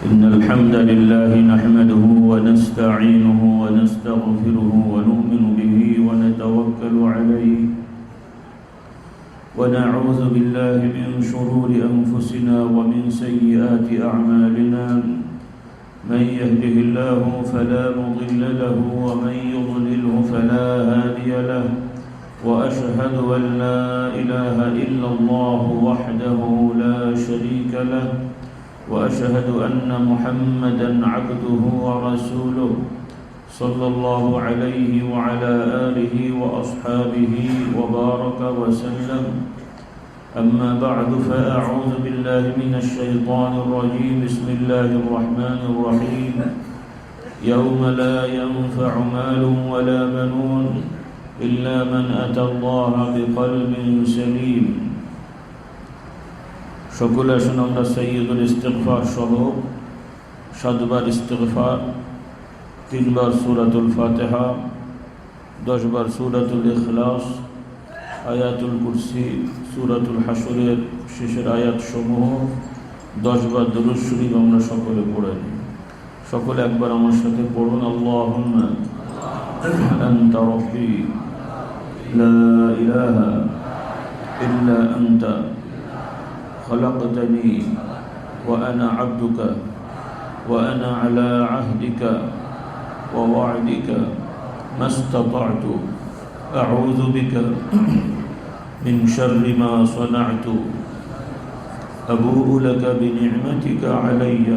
إن الحمد لله نحمده ونستعينه ونستغفره ونؤمن به ونتوكل عليه ونعوذ بالله من شرور أنفسنا ومن سيئات أعمالنا من يهده الله فلا مضل له ومن يضلله فلا هادي له وأشهد أن لا إله إلا الله وحده لا شريك له وأشهد أن محمدًا عبده ورسوله صلى الله عليه وعلى آله وأصحابه وبارك وسلم. أما بعد فأعوذ بالله من الشيطان الرجيم. بسم الله الرحمن الرحيم. يوم لا ينفع مال ولا بنون إلا من أتى الله بقلب سليم. সকলে আসুন আমরা সাইয়্যিদুল ইস্তিগফার সহ 7 বার ইস্তিগফার, 3 বার সূরাতুল ফাতিহা, 10 বার সূরাতুল ইখলাস, আয়াতুল কুরসি, সূরাতুল হাশরের শেষের আয়াত সমূহ 10 বার দুরূদ শরীফ আমরা সকলে পড়ে নিই। সকলে একবার আমার সাথে পড়ুন, আল্লাহুম্মা আনতা রাব্বি লা ইলাহা ইল্লা আনতা خلقتني وأنا عبدك وأنا على عهدك ووعدك ما استطعت أعوذ بك من شر ما صنعت أبوء لك بنعمتك علي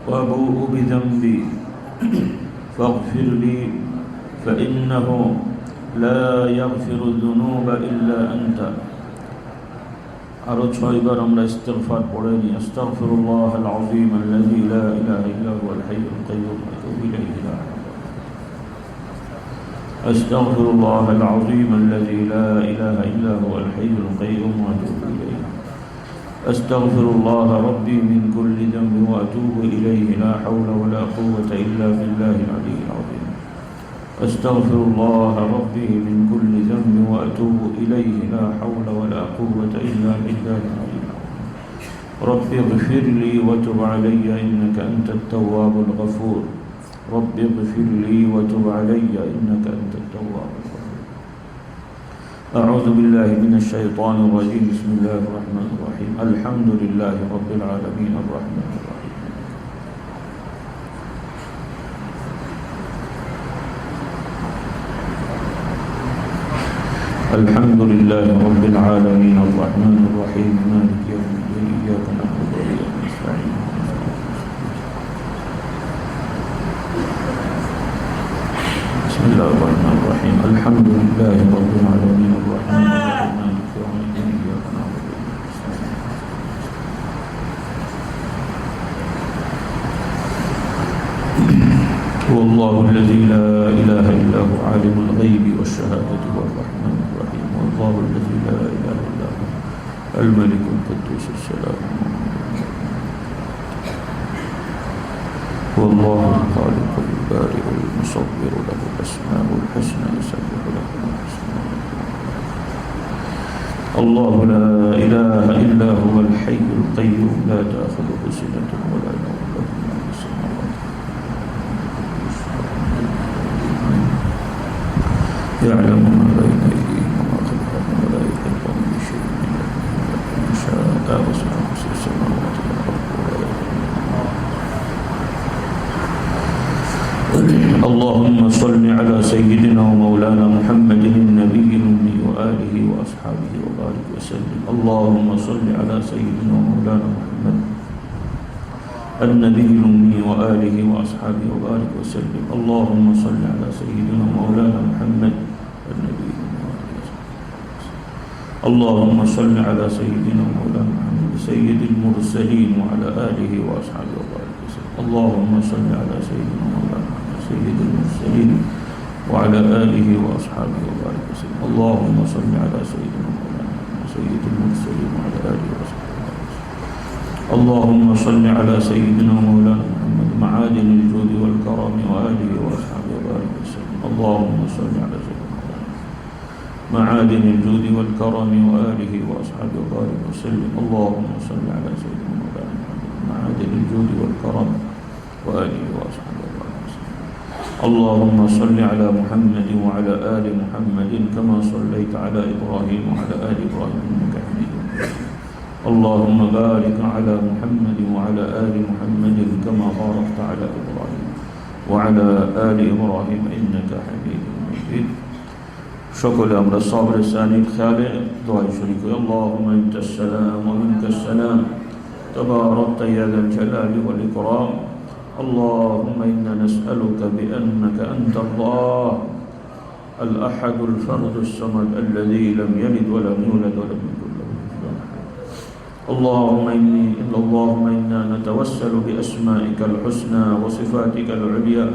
وأبوء بذنبي فاغفر لي فإنه لا يغفر الذنوب إلا أنت. আরো 6 বার আমরা ইস্তিগফার পড়ে নিই। আস্তাগফিরুল্লাহাল আযীম আল্লাযী লা ইলাহা ইল্লা হুয়াল হাইয়ুল কাইয়্যুম ওয়া আতুবু ইলাইহি। আস্তাগফিরুল্লাহাল আযীম আল্লাযী লা ইলাহা ইল্লা হুয়াল হাইয়ুল কাইয়্যুম ওয়া আতুবু ইলাইহি। আস্তাগফিরুল্লাহ রাব্বী মিন কুল্লি যামবি ওয়া আতুবু ইলাইহি লা হাওলা ওয়া লা কুওয়াতা ইল্লা বিল্লাহিল আলিয়্যিল আযীম। أستغفر الله ربي من كل ذنب وأتوب إليه لا حول ولا قوة إلا بالله العلي العظيم. رب اغفر لي وتب علي إنك أنت التواب الغفور. رب اغفر لي وتب علي إنك أنت التواب الغفور. أعوذ بالله من الشيطان الرجيم. بسم الله الرحمن الرحيم. الحمد لله رب العالمين الرحمن الرحيم. الحمد لله رب العالمين الرحمن الرحيم مالك يوم الدين إياك نعبد وإياك نستعين. بسم الله الرحمن الرحيم. الحمد لله رب العالمين الرحمن الرحيم مالك يوم الدين إياك نعبد وإياك نستعين. هو الله الذي لا إله إلا هو عالم الغيب والشهادة هو الرحمن الرحيم. والله الذي لا إله إلا هو الملك القدوس السلام. هو الله الخالق البارئ المصور له الأسماء الحسنى يسبح له ما في السماوات. الله لا إله إلا هو الحي القيوم لا تأخذه سنة ولا نوم له ما في السماوات يعلم ما بين أيديهم وما خلفهم ولا يحيطون بشيء من علمه إلا بما شاء وسع كرسيه السماوات والأرض ولا يؤوده. اللهم صل على سيدنا ومولانا محمد النبي الأمي وآله وأصحابه وبارك وسلم. اللهم صل على سيدنا ومولانا محمد النبي الأمي وآله وأصحابه وبارك وسلم. اللهم صل على سيدنا ومولانا محمد النبي الأمي وآله وصحبه. اللهم صل على سيدنا ومولانا محمد سيد المرسلين وعلى آله وأصحابه وبارك وسلم. اللهم صل على سيدنا ومولانا محمد سيد المرسلين وعلى آله وأصحابه وبارك وسلم. اللهم صل على سيدنا ومولانا محمد سيد المرسلين وعلى آله وأصحابه وبارك وسلم. اللهم صل على سيدنا ومولانا محمد معادن الجود والكرم وآله وأصحابه وبارك وسلم. اللهم صل على سيدنا مولانا معادن الجود والكرم وآله وأصحابه وبارك وسلم. اللهم صل على سيدنا مولانا محمد معادن الجود والكرم وآله وأصحابه وسلم. اللهم صل على محمد وعلى آل محمد كما صليت على إبراهيم وعلى آل إبراهيم إنك حميد مجيد. اللهم بارك على محمد وعلى آل محمد كما باركت على إبراهيم وعلى آل إبراهيم إنك حميد مجيد. সকলে আমরা সবর সানির খেয়ালে দোয়া শরীক করি। اللهم أنت السلام ومنك السلام تباركت يا ذا الجلال والإكرام. اللهم إنا نسألك بأنك أنت الله الأحد الفرد الصمد الذي لم يلد ولم يولد ولم يكن له كفوا أحد. اللهم إنا نتوسل بأسمائك الحسنى وصفاتك العليا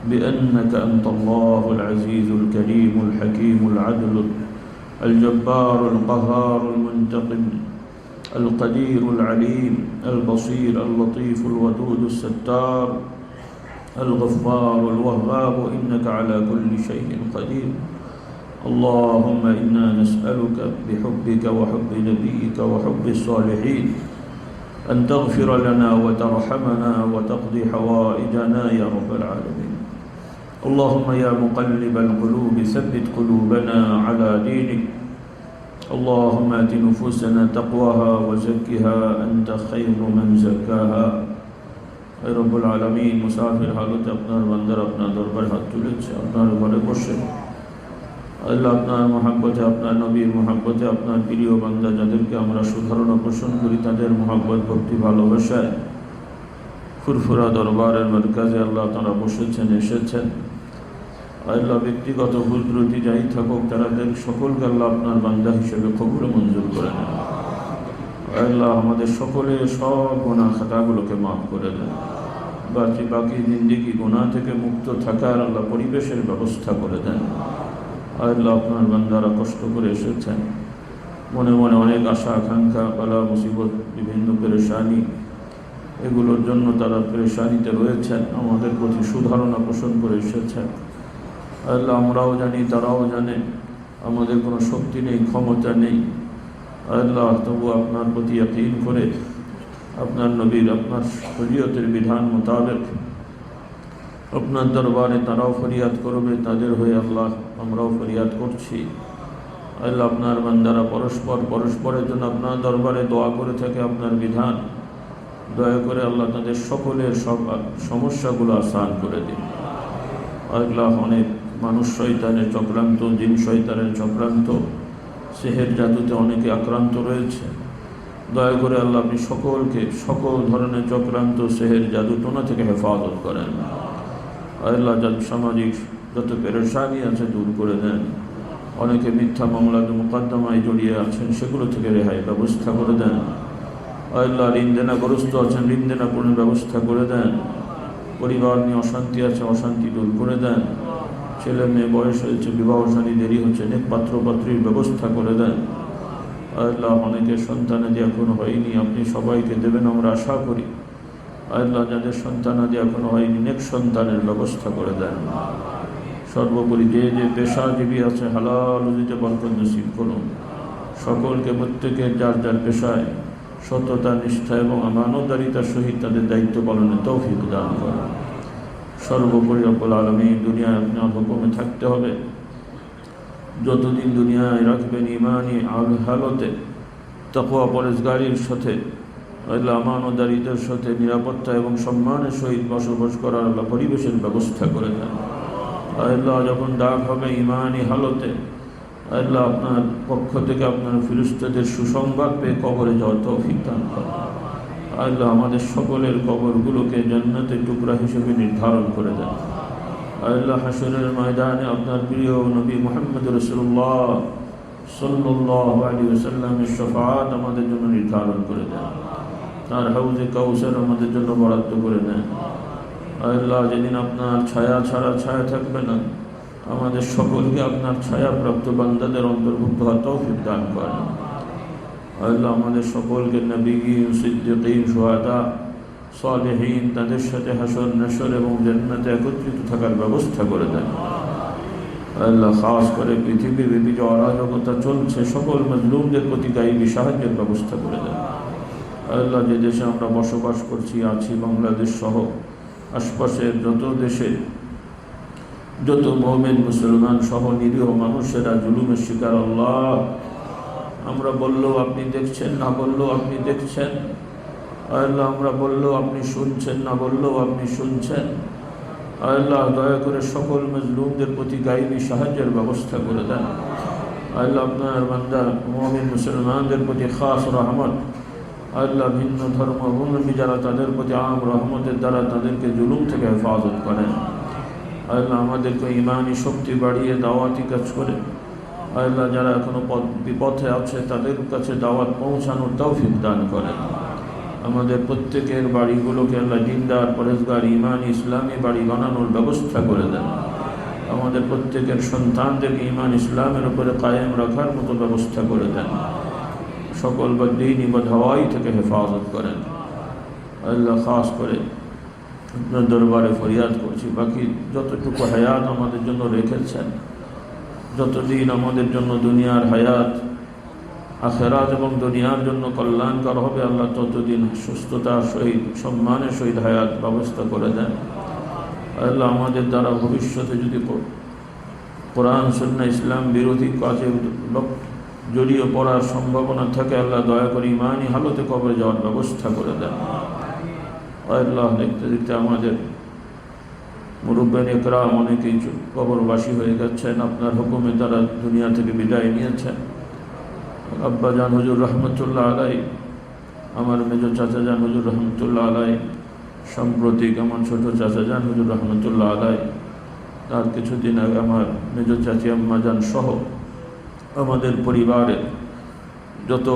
بأنك أنت الله العزيز الكريم الحكيم العدل الجبار القهار المنتقم القدير العليم البصير اللطيف الودود الستار الغفار الوهاب إنك على كل شيء قدير. اللهم إنا نسألك بحبك وحب نبيك وحب الصالحين أن تغفر لنا وترحمنا وتقضي حوائجنا يا رب العالمين. اللهم يا مقلب القلوب ثبت قلوبنا على دينك. اللهم آت نفوسنا تقواها وزكها أنت خير من زكاها. اے رب العالمین مسافر حالت আপনার বান্দার আপনার দরবারে হাত তুলেছে, আপনার ঘরে বসে আল্লাহ আপনার মহব্বতে, আপনার নবীর মহব্বতে, আপনার প্রিয় বান্দা যাদেরকে আমরা সুধারণা পোষণ করি তাদের মহব্বত ভক্তি ভালোবাসায় ফুরফুরা দরবারের মারকাজে আল্লাহ তারা বসেছেন, এসেছেন। আল্লাহ ব্যক্তিগত ভুল ত্রুটি যাই থাকুক তাদের সকলকে আল্লাহ আপনার বান্দা হিসেবে কবুল মঞ্জুর করে নেন। আল্লাহ আমাদের সকলের সব গুনাহ খাতাগুলোকে মাফ করে দেন। বাকি জিন্দেগি গুনাহ থেকে মুক্ত থাকার আল্লাহ পরিবেশের ব্যবস্থা করে দেন। আল্লাহ আপনার বান্দারা কষ্ট করে এসেছেন, মনে মনে অনেক আশা আকাঙ্ক্ষা, বালা মুসিবত, বিভিন্ন পেরেশানি, এগুলোর জন্য তারা পেরেশানিতে রয়েছেন। আমাদের প্রতি সুধারণা পোষণ করে এসেছেন। আল্লাহ আমরাও জানি, তারাও জানে আমাদের কোনো শক্তি নেই, ক্ষমতা নেই। আল্লাহ তবু আপনার প্রতি ইয়াকিন করে আপনার নবীর, আপনার শরীয়তের বিধান মোতাবেক আপনার দরবারে তারাও ফরিয়াদ করবে, তাদের হয়ে আল্লাহ আমরাও ফরিয়াদ করছি। আল্লাহ আপনার বান্দারা পরস্পরের জন্য আপনার দরবারে দোয়া করে থাকে, আপনার বিধান দয়া করে আল্লাহ তাদের সকলের সব সমস্যাগুলো আসান করে দিন। আল্লাহ অনেক মানুষ শয়তানের চক্রান্ত, জিন শয়তানের চক্রান্ত, সেহের জাদুতে অনেকে আক্রান্ত রয়েছে। দয়া করে আল্লাহ আপনি সকলকে সকল ধরনের চক্রান্ত, সেহের জাদু টোনা থেকে হেফাজত করেন। আল্লাহ সামাজিক যত পেরেশানি আছে দূর করে দেন। অনেকে মিথ্যা মামলা মোকদ্দমায় জড়িয়ে আছেন, সেগুলো থেকে রেহাই ব্যবস্থা করে দেন। আল্লাহ ঋণ দেনাগ্রস্ত আছেন, ঋণ দেনা পূরণের ব্যবস্থা করে দেন। পরিবার নিয়ে অশান্তি আছে, অশান্তি দূর করে দেন। ছেলে মেয়ে বয়স হয়েছে, বিবাহ শাদী দেরি হচ্ছে, অনেক পাত্র পাত্রীর ব্যবস্থা করে দেন। আল্লাহ অনেকের সন্তানাদি এখনো হয়নি, আপনি সবাইকে দেবেন আমরা আশা করি। আল্লাহ যাদের সন্তানাদি এখনো হয়নি, নেক সন্তানের ব্যবস্থা করে দেন। সর্বোপরি যে যে পেশাজীবী আছে হালাল রুজিতে বরকত নসিব করুন। সকলকে প্রত্যেকের যার যার পেশায় সততা, নিষ্ঠা এবং আমানতদারিতার সহিত তাদের দায়িত্ব পালনের তৌফিক দান করেন। সর্বোপরি রব্বুল আলামিন দুনিয়ায় আপনার হুকুমে থাকতে হবে। যতদিন দুনিয়ায় রাখবেন ইমানি হালতে, তাকওয়া পরেজগারির সাথে, আল্লাহ আমানতদারিতার সাথে নিরাপত্তা এবং সম্মানের সহিত বসবাস করার আল্লাহ পরিবেশের ব্যবস্থা করে দেন। আল্লাহ যখন ডাক হবে ইমানি হালতে, আল্লাহ আপনার পক্ষ থেকে আপনার ফেরেশতাদের সুসংবাদ পেয়ে কবরে যাওয়ার তৌফিক দান করেন। আল্লাহ আমাদের সকলের কবরগুলোকে জান্নাতের টুকরা হিসেবে নির্ধারণ করে দেন। আল্লাহ হাশরের ময়দানে আপনার প্রিয় নবী মুহাম্মদ রাসূলুল্লাহ সাল্লাল্লাহু আলাইহি ওয়াসাল্লামের শাফাআত আমাদের জন্য নির্ধারণ করে দেন। তার হাউজে কাউসার আমাদের জন্য বরাদ্দ করে দেন। আল্লাহ যেদিন আপনার ছায়া ছাড়া ছায়া থাকবে না, আমাদের সকলকে আপনার ছায়াপ্রাপ্ত বান্দাদের অন্তর্ভুক্ত হওয়ার তৌফিক দান করেন। আল্লাহ আমাদের সকলকে নবীয়ীন, সিদ্দিকীন, শুহাদা, সালেহীন তাদের সাথে হাসর নাসর এবং জান্নাতে একত্রিত থাকার ব্যবস্থা করে দেন। আল্লাহ খাস করে পৃথিবীব্যাপী যে অরাজকতা চলছে, সকল মজলুমদের প্রতি গায়েবী সাহায্যের ব্যবস্থা করে দেন। আল্লাহ যে দেশে আমরা বসবাস করছি আছি, বাংলাদেশ সহ আশপাশের যত দেশে যত মুমিন মুসলমান সহ নিরীহ মানুষেরা জুলুমের শিকার, আল্লাহ আমরা বললেও আপনি দেখছেন, না বললেও আপনি দেখছেন। আল্লাহ আমরা বললেও আপনি শুনছেন, না বললেও আপনি শুনছেন। আল্লাহ দয়া করে সকল মজলুমদের প্রতি গায়েবী সাহায্যের ব্যবস্থা করে দেন। আল্লাহ আপনার বান্দা মুমিন মুসলমানদের প্রতি খাস রহমত, আল্লাহ ভিন্ন ধর্মাবলম্বী যারা তাদের প্রতি আম রহমতের দ্বারা তাদেরকে জুলুম থেকে হেফাজত করেন। আল্লাহ আমাদেরকে ইমানি শক্তি বাড়িয়ে দাওয়াতি কাজ করে, আল্লাহ যারা এখনো বিপথে আছে তাদের কাছে দাওয়াত পৌঁছানোর তৌফিক দান করেন। আমাদের প্রত্যেকের বাড়িগুলোকে আল্লাহ দিনদার পরেজগার ইমানি ইসলামী বাড়ি বানানোর ব্যবস্থা করে দেন। আমাদের প্রত্যেকের সন্তানদেরকে ইমান ইসলামের উপরে কায়েম রাখার মতো ব্যবস্থা করে দেন। সকল বদ্দীনি বদহাওয়াই থেকে হেফাজত করেন। আল্লাহ খাস করে আপনার দরবারে ফরিয়াদ করছি, বাকি যতটুকু হায়াত আমাদের জন্য রেখেছেন, যতদিন আমাদের জন্য দুনিয়ার হায়াত আখেরাত এবং দুনিয়ার জন্য কল্যাণকর হবে, আল্লাহ ততদিন সুস্থতার সহিত সম্মানের সহিত হায়াত ব্যবস্থা করে দেন। আল্লাহ আমাদের দ্বারা ভবিষ্যতে যদি কোরআন সুন্নাহ ইসলাম বিরোধী কাজে জড়িয়ে পড়ার সম্ভাবনা থাকে, আল্লাহ দয়া করে ইমানি হালতে কবরে যাওয়ার ব্যবস্থা করে দেন। আল্লাহ দেখতে দেখতে আমাদের মুরব্বিয়ান ইকরাম অনেকেই কবরবাসী হয়ে গেছেন, আপনার হুকুমে তারা দুনিয়া থেকে বিদায় নিয়েছেন। আব্বা জান হুজুর রহমতুল্লাহ আলাই, আমার মেজর চাচা জান হুজুর রহমতুল্লাহ আলাই, সাম্প্রতিক আমার ছোট চাচা জান হুজুর রহমতুল্লাহ আলাই, তার কিছুদিন আগে আমার মেজর চাচি আম্মা জান সহ আমাদের পরিবারের যত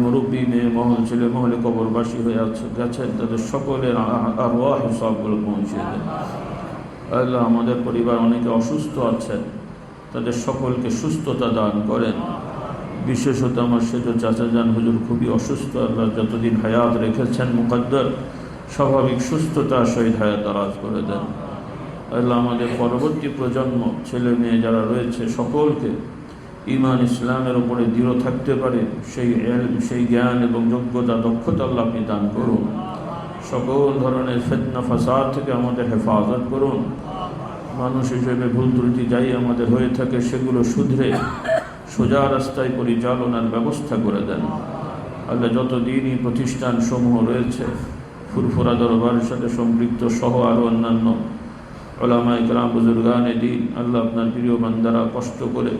মুরব্বী মেয়ে মহল ছেলে মহলে কবরবাসী হয়ে গেছেন, তাদের সকলের আরওয়াহ সবগুলো পৌঁছে দেন। আল্লাহ আমাদের পরিবার অনেকে অসুস্থ আছেন, তাদের সকলকে সুস্থতা দান করেন। বিশেষত আমার সেজ চাচা জান হুজুর খুবই অসুস্থ, আল্লাহ যতদিন হায়াত রেখেছেন মুকদ্দর স্বাভাবিক সুস্থতার সহিত হায়াত দারাজ করে দেন। আল্লাহ আমাদের পরবর্তী প্রজন্ম ছেলে মেয়ে যারা রয়েছে সকলকে ইমান ইসলামের উপরে দৃঢ় থাকতে পারে সেই ইলম, সেই জ্ঞান এবং যোগ্যতা দক্ষতা আল্লাহ আপনি দান করুন। সকল ধরনের ফিতনা ফাসাদ থেকে আমাদের হেফাজত করুন। মানুষ হিসেবে ভুল ত্রুটি যাই আমাদের হয়ে থাকে সেগুলো শুধরে সোজা রাস্তায় পরিচালনার ব্যবস্থা করে দেন। আল্লাহ যত দিনই প্রতিষ্ঠান সমূহ রয়েছে ফুরফুরা দরবারের সাথে সম্পৃক্ত সহ আরও অন্যান্য উলামা ইকরাম বুজুর্গানে দ্বীন, আল্লাহ আপনার প্রিয় বান্দারা কষ্ট করে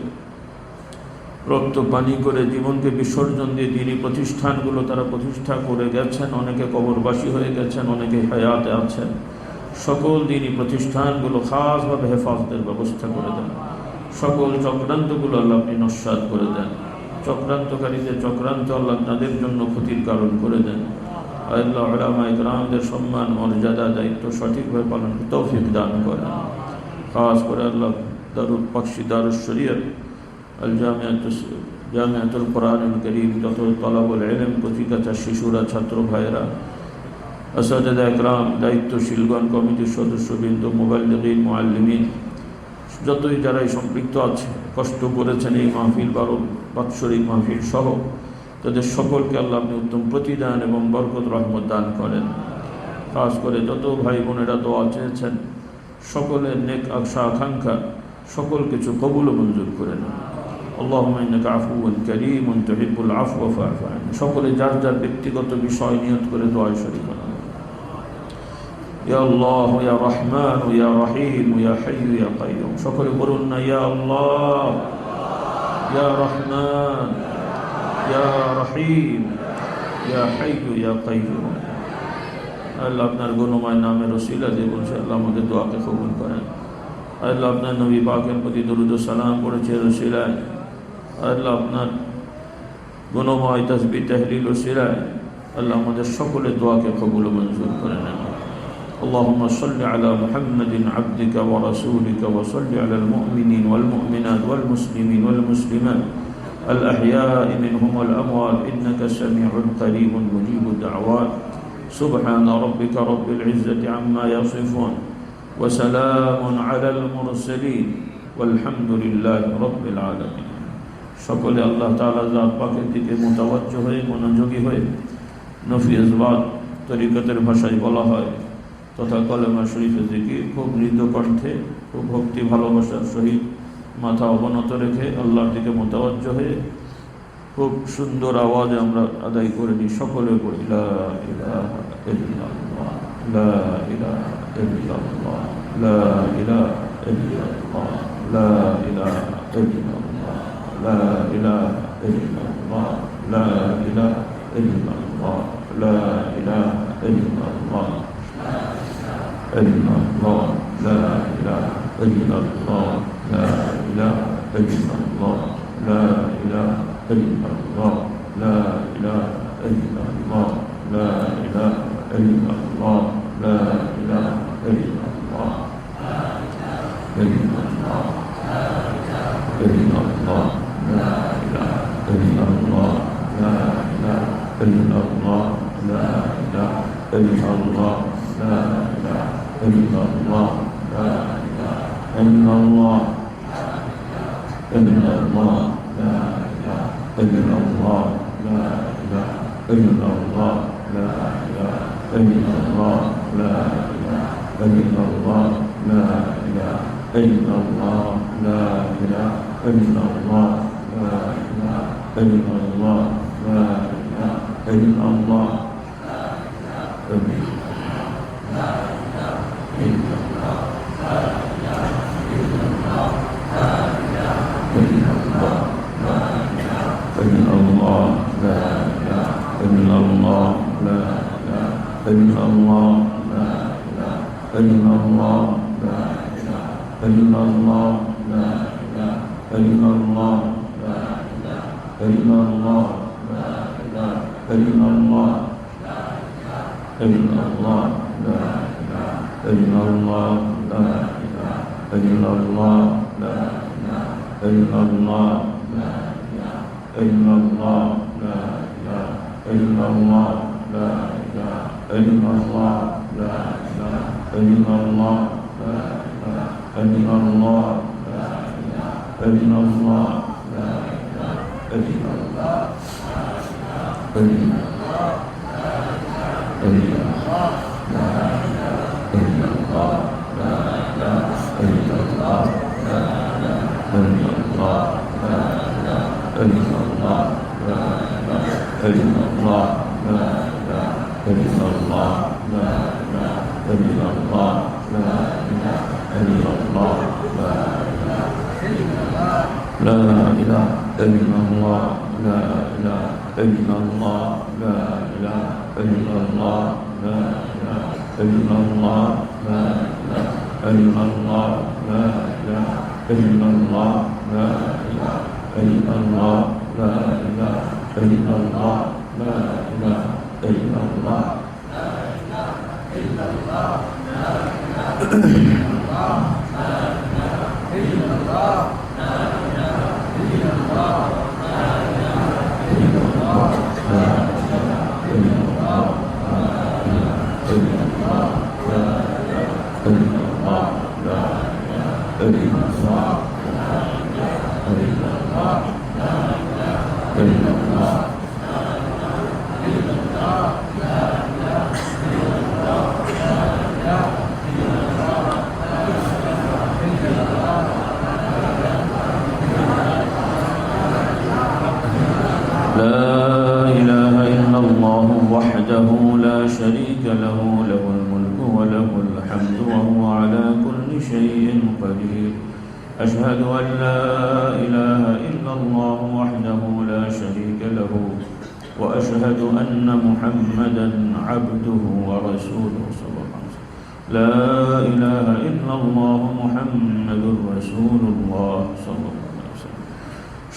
রক্ত পানি করে জীবনকে বিসর্জন দিয়ে দিনী প্রতিষ্ঠানগুলো তারা প্রতিষ্ঠা করে গেছেন। অনেকে কবরবাসী হয়ে গেছেন, অনেকে হায়াতে আছেন। সকল দিনী প্রতিষ্ঠানগুলো খাসভাবে হেফাজতের ব্যবস্থা করে দেন। সকল চক্রান্তগুলো আল্লাহ আপনি নস্যাৎ করে দেন। চক্রান্তকারীদের চক্রান্ত আল্লাহ তাদের জন্য ক্ষতির কারণ করে দেন। আল্লাহ উলামা ইকরামদের সম্মান মর্যাদা দায়িত্ব সঠিকভাবে পালন তৌফিক দান করেন। খাস করে আল্লাহ দারুল পাকশি দারুস শরীয়ত আল জামিয়াতুল কোরআনুল কারীম যত তলাবুল ইলম কচিকাঁচা শিশুরা ছাত্র ভাইয়েরা আসাতিজা ইকরাম দায়িত্বশীলগণ কমিটির সদস্যবৃন্দ মুবাল্লিগিন মুআল্লিমিন যতই যারাই সম্পৃক্ত আছে কষ্ট করেছেন এই মাহফিল বাৎসরিক মাহফিল সহ তাদের সকলকে আল্লাহ আপনি উত্তম প্রতিদান এবং বরকত রহমত দান করেন। খাস করে যত ভাই বোনেরা দোয়া চেয়েছেন সকলের নেক আশা আকাঙ্ক্ষা সকল কিছু কবুল ও মঞ্জুর করে নেন। আল্লাহুম্মা ইন্নাকা আফুউন কারীমুন তুহিব্বুল আফওয়া ফা'ফু আনহু। সকলে যার যার ব্যক্তিগত বিষয় নিয়ত করে দোয়ায় শরীক হন। ইয়া আল্লাহ ইয়া রহমান ইয়া রহিম ইয়া হাইয়্যু ইয়া কাইয়্যুম। সকলে বলুন না ইয়া আল্লাহ ইয়া রহমান ইয়া রহিম ইয়া হাইয়্যু ইয়া কাইয়্যুম। আল্লাহ আপনার গুণময় নামের ওসিলা দিয়ে বলছে আল্লাহ আমাদের দোয়াকে কবুল করেন। আল্লাহ আপনার নবী পাকের প্রতি দরুদ ও সালাম পড়েছে ওসিলায়, আল্লাহ আপনার গুণময় তাসবিহ তাহলিল ওসিলায় আল্লাহ আমাদের সকলের দোয়াকে কবুল ও মঞ্জুর করে নেন। اللهم صل على محمد عبدك ورسولك وصل على المؤمنين والمؤمنات والمسلمين والمسلمات الأحياء منهم والأموات إنك سميع قريب مجيب الدعوات. سبحان ربك رب العزة عما يصفون وسلام على المرسلين والحمد لله رب العالمين. সকলে আল্লাহ তাআলা জাত পাকের দিকে মুতাওয়াজ্জহ হয়ে মনোযোগী হয়ে নফি ইসবাত তরিকতের ভাষায় বলা হয়, তথা কলেমা শরীফে জিকির খুব মৃদু কণ্ঠে, খুব ভক্তি ভালোবাসার সহিত মাথা অবনত রেখে আল্লাহর দিকে মোতাবজ্জ হয়ে খুব সুন্দর আওয়াজে আমরা আদায় করে নিই। সকলে পড়ি লা ইলাহা ইল্লাল্লাহ, লা ইলাহা ইল্লাল্লাহ, লা ইলাহা ইল্লাল্লাহ, লা ইলাহা ইল্লাল্লাহ, লা ইলাহা ইল্লাল্লাহ, লা ইলাহা ইল্লাল্লাহ, লা ইলাহা ইল্লাল্লাহ, ইল্লাল্লাহ, লা ইলাহা ইল্লাল্লাহ, লা ইলাহা ইল্লাল্লাহ, লা ইলাহা ইল্লাল্লাহ, লা ইলাহা ইল্লাল্লাহ, লা ইলাহা ইল্লাল্লাহ, লা ইলাহা ইল্লাল্লাহ, ইল্লাল্লাহ, ইল্লাল্লাহ, লা ইলাহা ইল্লাল্লাহ, লা ইলাহা ইল্লাল্লাহ, লা ইলাহা ইল্লাল্লাহ, লা ইলাহা ইল্লাল্লাহ, লা ইলাহা ইল্লাল্লাহ, ইল্লাল্লাহ, লা ইলাহা ইল্লাল্লাহ, লা ইলাহা ইল্লাল্লাহ, লা ইলাহা ইল্লাল্লাহ, লা ইলাহা ইল্লাল্লাহ, লা ইলাহা ইল্লাল্লাহ, লা ইলাহা ইল্লাল্লাহ, লা ইলাহা ইল্লাল্লাহ, লা ইলাহা ইল্লাল্লাহ, أشهد أن لا إله إلا الله وحده لا شريك له وأشهد أن محمدا عبده ورسوله صلى الله عليه وسلم. لا إله إلا الله محمد رسول الله صلى الله عليه وسلم.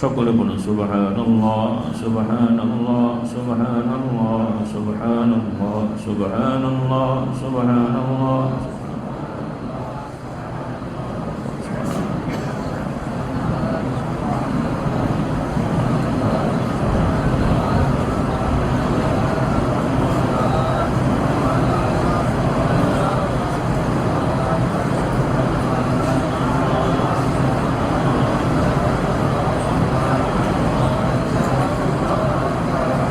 সকলে বলুন সুবহানাল্লাহ সুবহানাল্লাহ সুবহানাল্লাহ সুবহানাল্লাহ সুবহানাল্লাহ সুবহানাল্লাহ।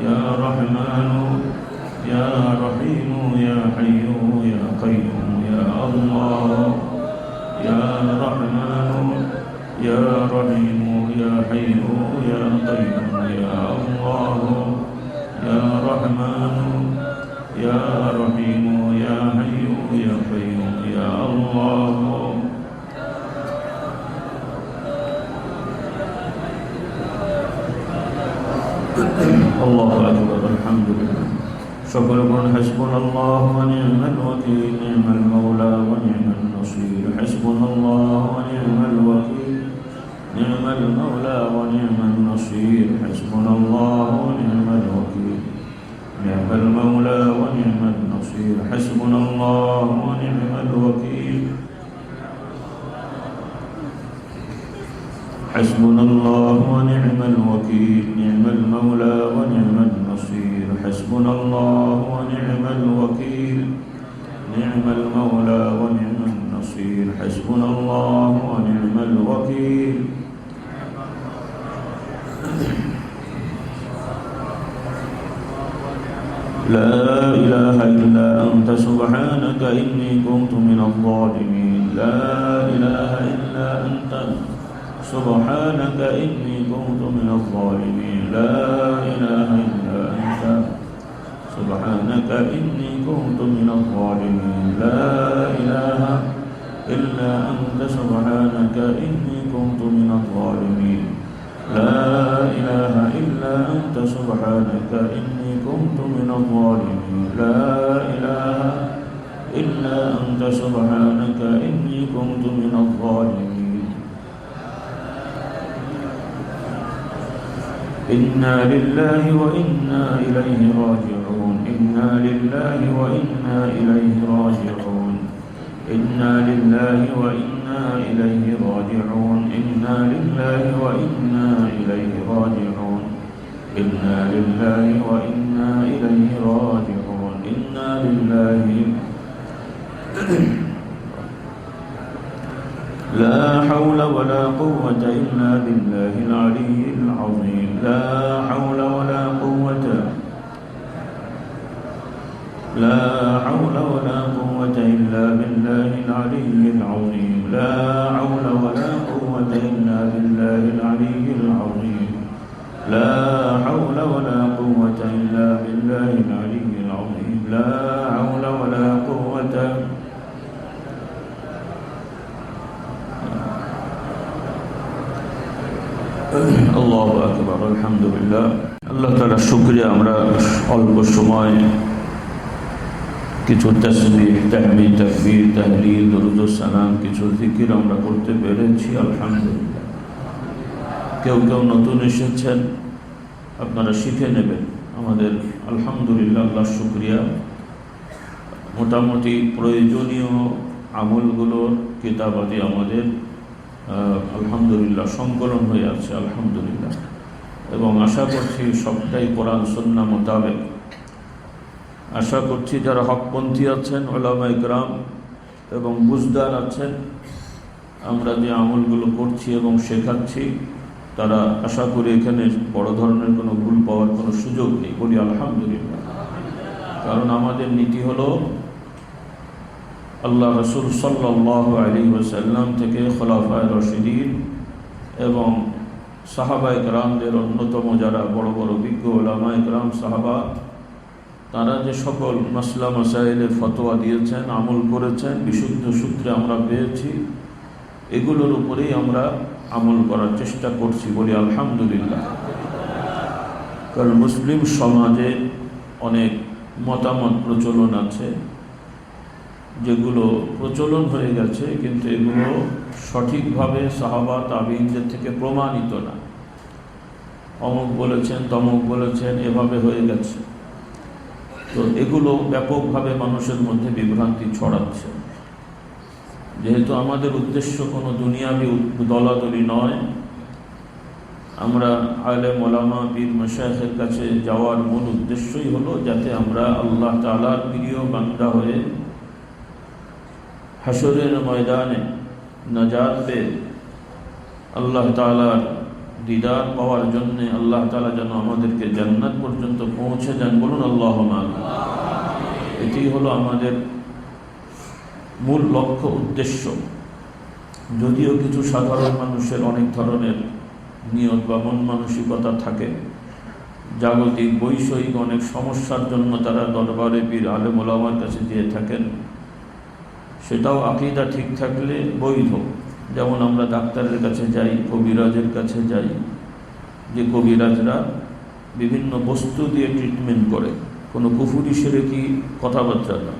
يا رحمن يا رحيم يا حي يا قيوم يا الله يا رحمن يا رحيم يا حي يا قيوم يا الله يا رحمن يا رحيم يا حي يا قيوم يا الله الله أكبر الحمد لله شكر حسبنا الله ونعم الوكيل نعم المولى ونعم النصير حسبنا الله ونعم الوكيل نعم المولى ونعم النصير حسبنا الله ونعم الوكيل نعم المولى ونعم النصير حسبنا الله ونعم الوكيل حسبنا الله ونعم الوكيل نعم المولى ونعم النصير حسبنا الله ونعم الوكيل نعم المولى ونعم النصير حسبنا الله ونعم الوكيل لا إله إلا أنت سبحانك إني كنت من الظالمين لا إله إلا أنت سبحانك إني كنت من الظالمين لا إله إلا أنت سبحانك إني كنت من الظالمين لا إله إلا أنت سبحانك إني كنت من الظالمين لا إله إلا أنت سبحانك إني كنت من الظالمين لا إله إلا أنت سبحانك إني كنت من الظالمين إنا لله وإنا إليه راجعون إنا لله وإنا إليه راجعون إنا لله وإنا إليه راجعون إنا لله وإنا إليه راجعون إنا لله وإنا إليه راجعون إنا لله لا حول ولا قوة إلا بالله العلي العظيم لا حول ولا قوة لا حول ولا قوة إلا بالله العلي العظيم لا حول ولا قوة إلا بالله العلي العظيم لا حول ولا قوة إلا بالله العلي العظيم لا حول ولا قوة আল্লাহু আকবার আলহামদুলিল্লাহ আল্লাহ তাআলার শুকরিয়া আমরা অল্প সময় কিছু তাসবিহ তাহমিদ তাকবীর তাহলিল দরুদ ও সালাম কিছু জিকির আমরা করতে পেরেছি আলহামদুলিল্লাহ কেউ কেউ নতুন এসেছেন আপনারা শিখে নেবেন আমাদের আলহামদুলিল্লাহ আল্লাহর শুকরিয়া মোটামুটি প্রয়োজনীয় আমলগুলোর কিতাবাদি আমাদের আলহামদুলিল্লাহ সংকলন হয়ে আছে আলহামদুলিল্লাহ এবং আশা করছি সবটাই কোরআন সুন্নাহ মোতাবেক আশা করছি যারা হকপন্থী আছেন উলামায়ে কেরাম এবং বুজদার আছেন আমরা যে আমলগুলো করছি এবং শেখাচ্ছি তারা আশা করি এখানে বড় ধরনের কোনো ভুল পাওয়ার কোনো সুযোগ নেই বলি আলহামদুলিল্লাহ কারণ আমাদের নীতি হলো আল্লাহ রসুল সাল্লাল্লাহু আলাইহি ওয়াসাল্লাম থেকে খোলাফায়ে রাশিদিন এবং সাহাবায়ে কেরামদের অন্যতম যারা বড় বড় বিজ্ঞ উলামায়ে কেরাম সাহাবা তারা যে সকল মাসলা মাসাইলের ফতোয়া দিয়েছেন আমল করেছেন বিশুদ্ধ সূত্রে আমরা পেয়েছি এগুলোর উপরেই আমরা আমল করার চেষ্টা করছি বলি আলহামদুলিল্লাহ কারণ মুসলিম সমাজে অনেক মতামত প্রচলন আছে যেগুলো প্রচলন হয়ে গেছে কিন্তু এগুলো সঠিকভাবে সাহাবা তাবিঈনদের থেকে প্রমাণিত না অমুক বলেছেন তমুক বলেছেন এভাবে হয়ে গেছে তো এগুলো ব্যাপকভাবে মানুষের মধ্যে বিভ্রান্তি ছড়াচ্ছে যেহেতু আমাদের উদ্দেশ্য কোনো দুনিয়াবি দলাদলি নয় আমরা আলেম ওলামা পীর মাশায়েখের কাছে যাওয়ার মূল উদ্দেশ্যই হলো যাতে আমরা আল্লাহ তাআলার প্রিয় বান্দা হয়ে হাসরের ময়দানে নাজাত পেয়ে আল্লাহ তাআলার দিদার পাওয়ার জন্য আল্লাহ তাআলা যেন আমাদেরকে জান্নাত পর্যন্ত পৌঁছে দেন। বলুন আল্লাহুম্মা আমিন। এটি হলো আমাদের মূল লক্ষ্য, উদ্দেশ্য। যদিও কিছু সাধারণ মানুষের অনেক ধরনের নিয়ত বা মন মানসিকতা থাকে, জাগতিক বৈষয়িক অনেক সমস্যার জন্য তারা দরবারে পীর আলেম ওলামার কাছে দিয়ে থাকেন, সেটাও আকীদা ঠিক থাকলে বৈধ। যেমন আমরা ডাক্তারের কাছে যাই, কবিরাজের কাছে যাই, যে কবিরাজরা বিভিন্ন বস্তু দিয়ে ট্রিটমেন্ট করে, কোনো কুফরি শিরকি কথাবার্তা না।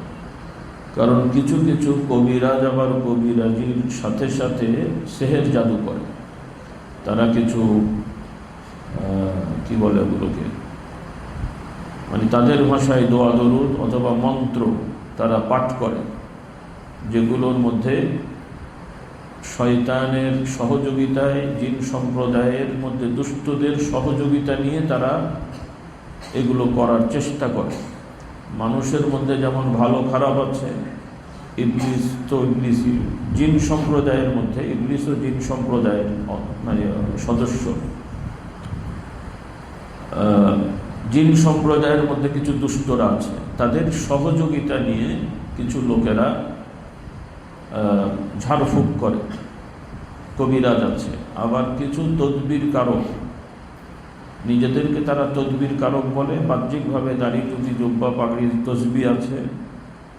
কারণ কিছু কিছু কবিরাজ আবার কবিরাজির সাথে সাথে সেহের জাদু করে। তারা কিছু কি বলে ওগুলোকে, মানে তাদের ভাষায় দোয়া দরুদ অথবা মন্ত্র তারা পাঠ করে, যেগুলোর মধ্যে শয়তানের সহযোগিতায়, জিন সম্প্রদায়ের মধ্যে দুষ্টদের সহযোগিতা নিয়ে তারা এগুলো করার চেষ্টা করে। মানুষের মধ্যে যেমন ভালো খারাপ আছে, ইবলিস তো ইবলিসই, জিন সম্প্রদায়ের মধ্যে ইবলিসও জিন সম্প্রদায়ের মানে সদস্য। জিন সম্প্রদায়ের মধ্যে কিছু দুষ্টরা আছে, তাদের সহযোগিতা নিয়ে কিছু লোকেরা ঝাড়ফুঁক করে, কবিরাজ আছে। আবার কিছু তদবির কারক, নিজেদেরকে তারা তদবির কারক বলে, বাহ্যিকভাবে দাড়ি টুপি জুব্বা পাগড়ি তসবি আছে,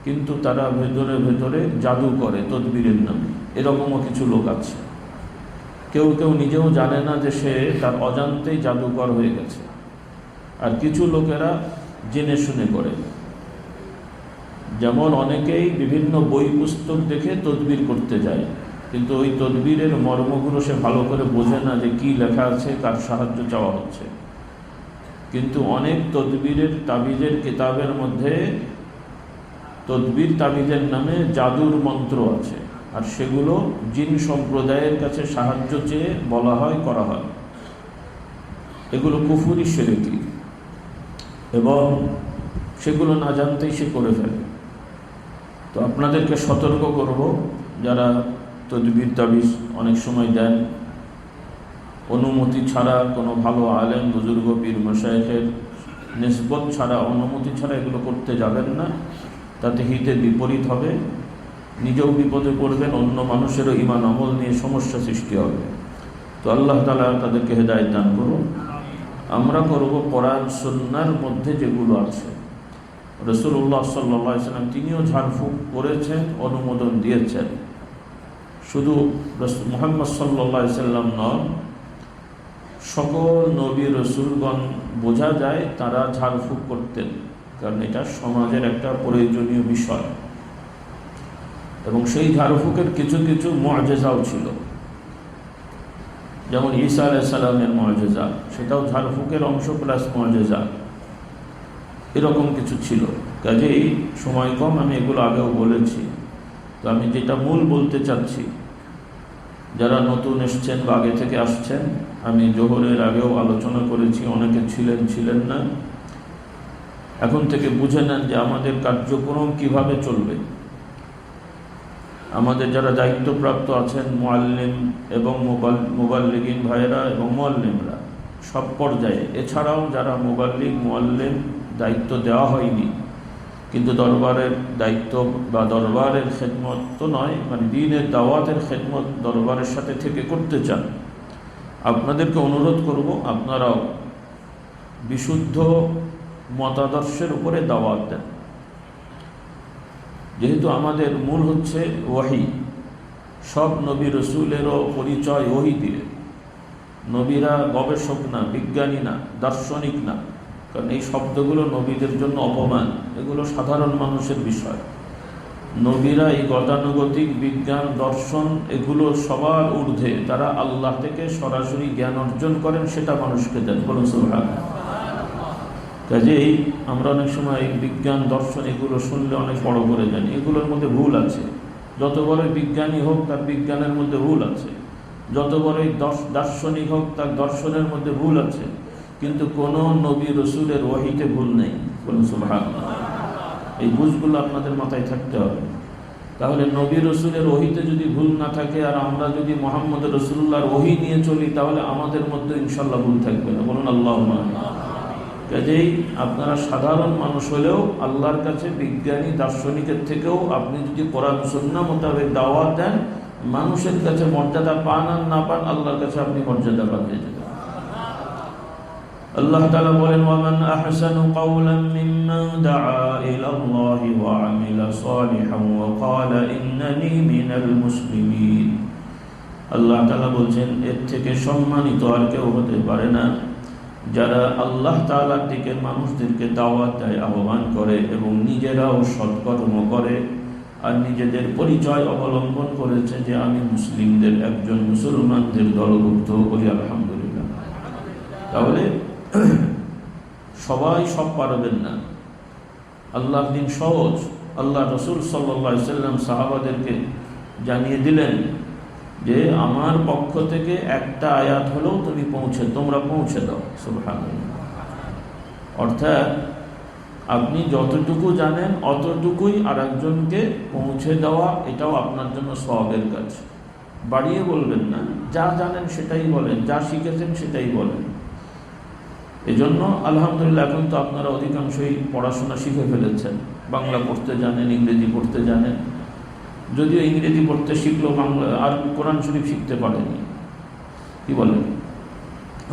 কিন্তু তারা ভেতরে ভেতরে জাদু করে তদবিরের নামে। এরকমও কিছু লোক আছে। কেউ কেউ নিজেও জানে না যে সে তার অজান্তেই জাদুকর হয়ে গেছে। আর কিছু লোকেরা জেনে শুনে করে, যেমন অনেকেই বিভিন্ন বই পুস্তক দেখে তদবির করতে যায়, কিন্তু ওই তদবিরের মর্মগুলো সে ভালো করে বোঝে না যে কি লেখা আছে, কার সাহায্য চাওয়া হচ্ছে। কিন্তু অনেক তদবিরের তাবিজের কিতাবের মধ্যে তদবির তাবিজের নামে জাদুর মন্ত্র আছে, আর সেগুলো জিন সম্প্রদায়ের কাছে সাহায্য চেয়ে বলা হয়, করা হয়। এগুলো কুফরি শিরকি, এবং সেগুলো না জানতেই সে করে ফেলে। তো আপনাদেরকে সতর্ক করব, যারা তদবির তাবিজ অনেক সময় দেন অনুমতি ছাড়া, কোনো ভালো আলেম বুজুর্গ পীর মাশায়েখের নিসবত ছাড়া, অনুমতি ছাড়া এগুলো করতে যাবেন না। তাতে হিতে বিপরীত হবে, নিজেও বিপদে পড়বেন, অন্য মানুষেরও ঈমান আমল নিয়ে সমস্যা সৃষ্টি হবে। তো আল্লাহ তাআলা তাদেরকে হেদায়েত দান করুন। আমরা করব কোরআন সুন্নাহর মধ্যে যেগুলো আছে। রাসূলুল্লাহ সাল্লাল্লাহু আলাইহি ওয়াসাল্লাম তিনিও ঝাড়ফুঁক করেছেন, অনুমোদন দিয়েছেন। শুধু মুহাম্মদ সাল্লাল্লাহু আলাইহি ওয়াসাল্লাম নন, সকল নবী রসুলগণ বোঝা যায় তারা ঝাড়ফুঁক করতেন, কারণ এটা সমাজের একটা প্রয়োজনীয় বিষয়। এবং সেই ঝাড়ফুঁকের কিছু কিছু মুআজিজাও ছিল, যেমন ঈসা আলাইহিস সালামের মুআজিজা, সেটাও ঝাড়ফুঁকের অংশ প্লাস মুআজিজা, এরকম কিছু ছিল। কাজেই সময় কম, আমি এগুলো আগেও বলেছি। তো আমি যেটা মূল বলতে চাচ্ছি, যারা নতুন এসছেন বা আগে থেকে আসছেন, আমি জোহরের আগেও আলোচনা করেছি, অনেকে ছিলেন না। এখন থেকে বুঝে নেন যে আমাদের কার্যক্রম কিভাবে চলবে। আমাদের যারা দায়িত্বপ্রাপ্ত আছেন, মুআল্লিম এবং মুবাল্লিগিন ভাইয়েরা এবং মুআল্লিমরা সব পর্যায়ে, এছাড়াও যারা মুবাল্লিগ মুআল্লিম দায়িত্ব দেওয়া হয়নি, কিন্তু দরবারের দায়িত্ব বা দরবারের খেদমত তো নয়, মানে দ্বীনের দাওয়াতের খেদমত দরবারের সাথে থেকে করতে চান, আপনাদেরকে অনুরোধ করব, আপনারাও বিশুদ্ধ মতাদর্শের উপরে দাওয়াত দেন। যেহেতু আমাদের মূল হচ্ছে ওয়াহি, সব নবী রসুলেরও পরিচয় ওয়াহি দিয়ে। নবীরা গবেষক না, বিজ্ঞানী না, দার্শনিক না, কারণ এই শব্দগুলো নবীদের জন্য অপমান, এগুলো সাধারণ মানুষের বিষয়। নবীরা এই গতানুগতিক বিজ্ঞান দর্শন এগুলো সবার ঊর্ধ্বে, তারা আল্লাহ থেকে সরাসরি জ্ঞান অর্জন করেন, সেটা মানুষকে দেন। বলুন সুবহানাল্লাহ। কাজেই আমরা অনেক সময় বিজ্ঞান দর্শন এগুলো শুনলে অনেক বড় করে জানি, এগুলোর মধ্যে ভুল আছে। যত বড় বিজ্ঞানী হোক তার বিজ্ঞানের মধ্যে ভুল আছে, যত বড়ই দার্শনিক হোক তার দর্শনের মধ্যে ভুল আছে, কিন্তু কোনো নবী রসুলের ওয়াহিতে ভুল নেই। বলুন সুবহানাল্লাহ। এই বুঝগুলো আপনাদের মাথায় থাকতে হবে। তাহলে নবী রসুলের ওহিতে যদি ভুল না থাকে আর আমরা যদি মোহাম্মদ রসুল্লাহর ওহি নিয়ে চলি, তাহলে আমাদের মধ্যে ইনশাল্লাহ ভুল থাকবে না। বলুন আল্লাহুম্মা আমিন। কাজেই আপনারা সাধারণ মানুষ হলেও আল্লাহর কাছে বিজ্ঞানী দার্শনিকের থেকেও আপনি যদি কোরআন সুন্নাহ মোতাবেক দাওয়াত দেন, মানুষের কাছে মর্যাদা পান আর না পান, আল্লাহর কাছে আপনি মর্যাদা পাবেন। আল্লাহ তাআলা বলেন, ওয়ামান আহসানু কাওলাম মিম্মান দাআ ইলাল্লাহি ওয়া আমিলা সালিহান ওয়া ক্বালা ইন্নানী মিনাল মুসলিমিন। আল্লাহ তাআলা বলছেন, এর থেকে সম্মানিত আর কেউ হতে পারে না যারা আল্লাহ তাআলার দিকে মানুষদেরকে দাওয়াত দেয়, আহ্বান করে এবং নিজেরাও সৎকর্ম করে আর নিজেদের পরিচয় অবলম্বন করেছে যে আমি মুসলিমদের একজন, মুসলমানদের দলভুক্ত করি। আলহামদুলিল্লাহ। তাহলে সবাই সব পারবেন না। আল্লাহর দিন সহজ। আল্লাহ রসুল সাল্লাল্লাহু আলাইহি ওয়াসাল্লাম সাহাবাদেরকে জানিয়ে দিলেন যে আমার পক্ষ থেকে একটা আয়াত হলেও তোমরা পৌঁছে দাও। সুবহানাল্লাহ। অর্থাৎ আপনি যতটুকু জানেন অতটুকুই আরেকজনকে পৌঁছে দেওয়া, এটাও আপনার জন্য সওয়াবের কাজ। বাড়িয়ে বলবেন না, যা জানেন সেটাই বলেন, যা শিখেছেন সেটাই বলেন। এজন্য আলহামদুলিল্লাহ এখন তো আপনারা অধিকাংশই পড়াশোনা শিখে ফেলেছেন, বাংলা পড়তে জানেন, ইংরেজি পড়তে জানেন। যদিও ইংরেজি পড়তে শিখলেও বাংলা আর কোরআন শরীফ শিখতে পারেনি। কি বলেন?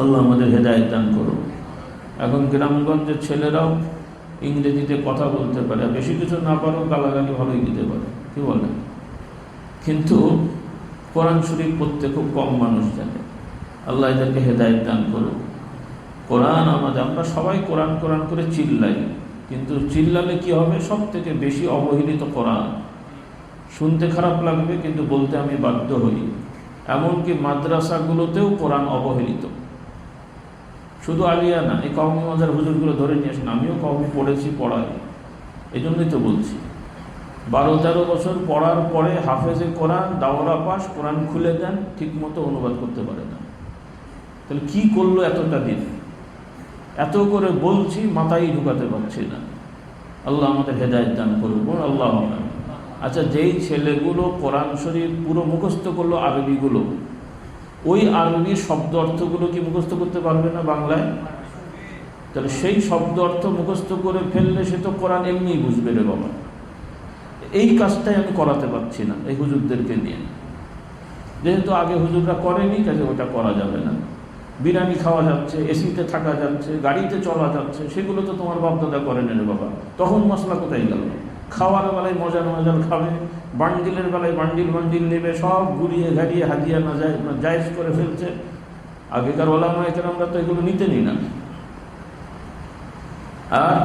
আল্লাহ আমাদের হেদায়েত দান করুন। এখন গ্রামগঞ্জের ছেলেরাও ইংরেজিতে কথা বলতে পারে, বেশি কিছু না পারেও গালাগালি ভালোই দিতে পারে। কি বলেন? কিন্তু কোরআন শরীফ পড়তে খুব কম মানুষ জানে। আল্লাহ এদেরকে হেদায়েত দান করুন। কোরআন আমরা সবাই কোরআন কোরআন করে চিল্লাই, কিন্তু চিল্লালে কি হবে? সব থেকে বেশি অবহেলিত কোরআন। শুনতে খারাপ লাগবে কিন্তু বলতে আমি বাধ্য হই, এমনকি মাদ্রাসাগুলোতেও কোরআন অবহেলিত। শুধু আলিয়া না, এই কওমি মাজার হুজুরগুলো ধরে নিয়ে আসেন। আমিও কওমি পড়েছি, পড়াই, এই জন্যই তো বলছি। 12-13 বছর পড়ার পরে হাফেজে কোরআন, দাওরা পাস, কোরআন খুলে দেন, ঠিক মতো অনুবাদ করতে পারে না। তাহলে কি করলো এতটা দিন? এত করে বলছি, মাথায় ঢুকাতে পারছি না। আল্লাহ আমাদের হেদায়েত দান করুন। আল্লাহ। আচ্ছা, যেই ছেলেগুলো কোরআন শরীফ পুরো মুখস্থ করলো, আরবিগুলো, ওই আরবির শব্দ অর্থগুলো কি মুখস্থ করতে পারবে না বাংলায়? তাহলে সেই শব্দ অর্থ মুখস্থ করে ফেললে সে তো কোরআন এমনিই বুঝবে রে বাবা। এই কাজটাই আমি করাতে পারছি না এই হুজুরদেরকে নিয়ে। যেহেতু আগে হুজুররা করেনি, কাজে ওটা করা যাবে না। বিরিয়ানি খাওয়া যাচ্ছে, এসিতে থাকা যাচ্ছে, গাড়িতে চলা যাচ্ছে, সেগুলো তো তোমার বাপদাদা করেনি রে বাবা। তখন মশলা কোথায় গেল? খাওয়ার বেলায় মজার খাবে, বান্ডিলের বেলায় বান্ডিল নেবে, সব ঘুরিয়ে ঘাড়িয়ে হাদিয়া না জায়েজ করে ফেলছে। আগেকার ওলামায়ে কেরামরা তো এগুলো নিতেনই না। আর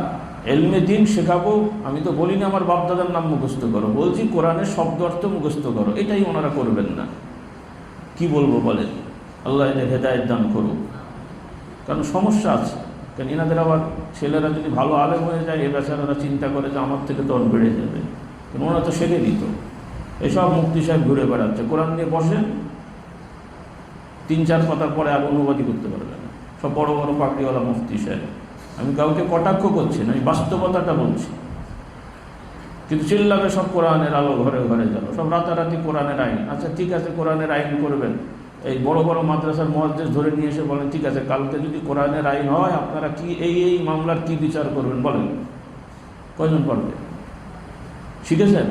এলমে দিন শেখাবো, আমি তো বলি না আমার বাপদাদার নাম মুখস্থ করো, বলছি কোরআনের শব্দ অর্থ মুখস্থ করো। এটাই ওনারা করবেন না। কি বলবো বলেন? আল্লাহ এদের হেদায়েত দান করুক। কারণ সমস্যা আছে। কারণ এনাদের আবার ছেলেরা যদি ভালো আলেম হয়ে যায়, এ বেচারারা চিন্তা করে যে আমার থেকে তো অন বেড়ে যাবে। কারণ ওরা তো শেখে দিত। এসব মুফতি সাহেব ঘুরে বেড়াচ্ছে, কোরআন নিয়ে বসে 3-4 পাতার পরে আর অনুবাদই করতে পারবে না। সব বড় বড় পাগড়িওয়ালা মুফতি সাহেব। আমি কাউকে কটাক্ষ করছি না, আমি বাস্তবতাটা বলছি। কিন্তু চিল্লাবে সব কোরআনের আলো ঘরে ঘরে গেল, সব রাতারাতি কোরআনের আইন। আচ্ছা ঠিক আছে, কোরআনের আইন করবেন। এই বড় বড় মাদ্রাসার মুয়াজ্জিজ ধরে নিয়ে এসে বলেন, ঠিক আছে কালকে যদি কোরআনের আইন হয়, আপনারা কি এই মামলার কি বিচার করবেন বলেন। কয়জন পারবে? শিখেছেন?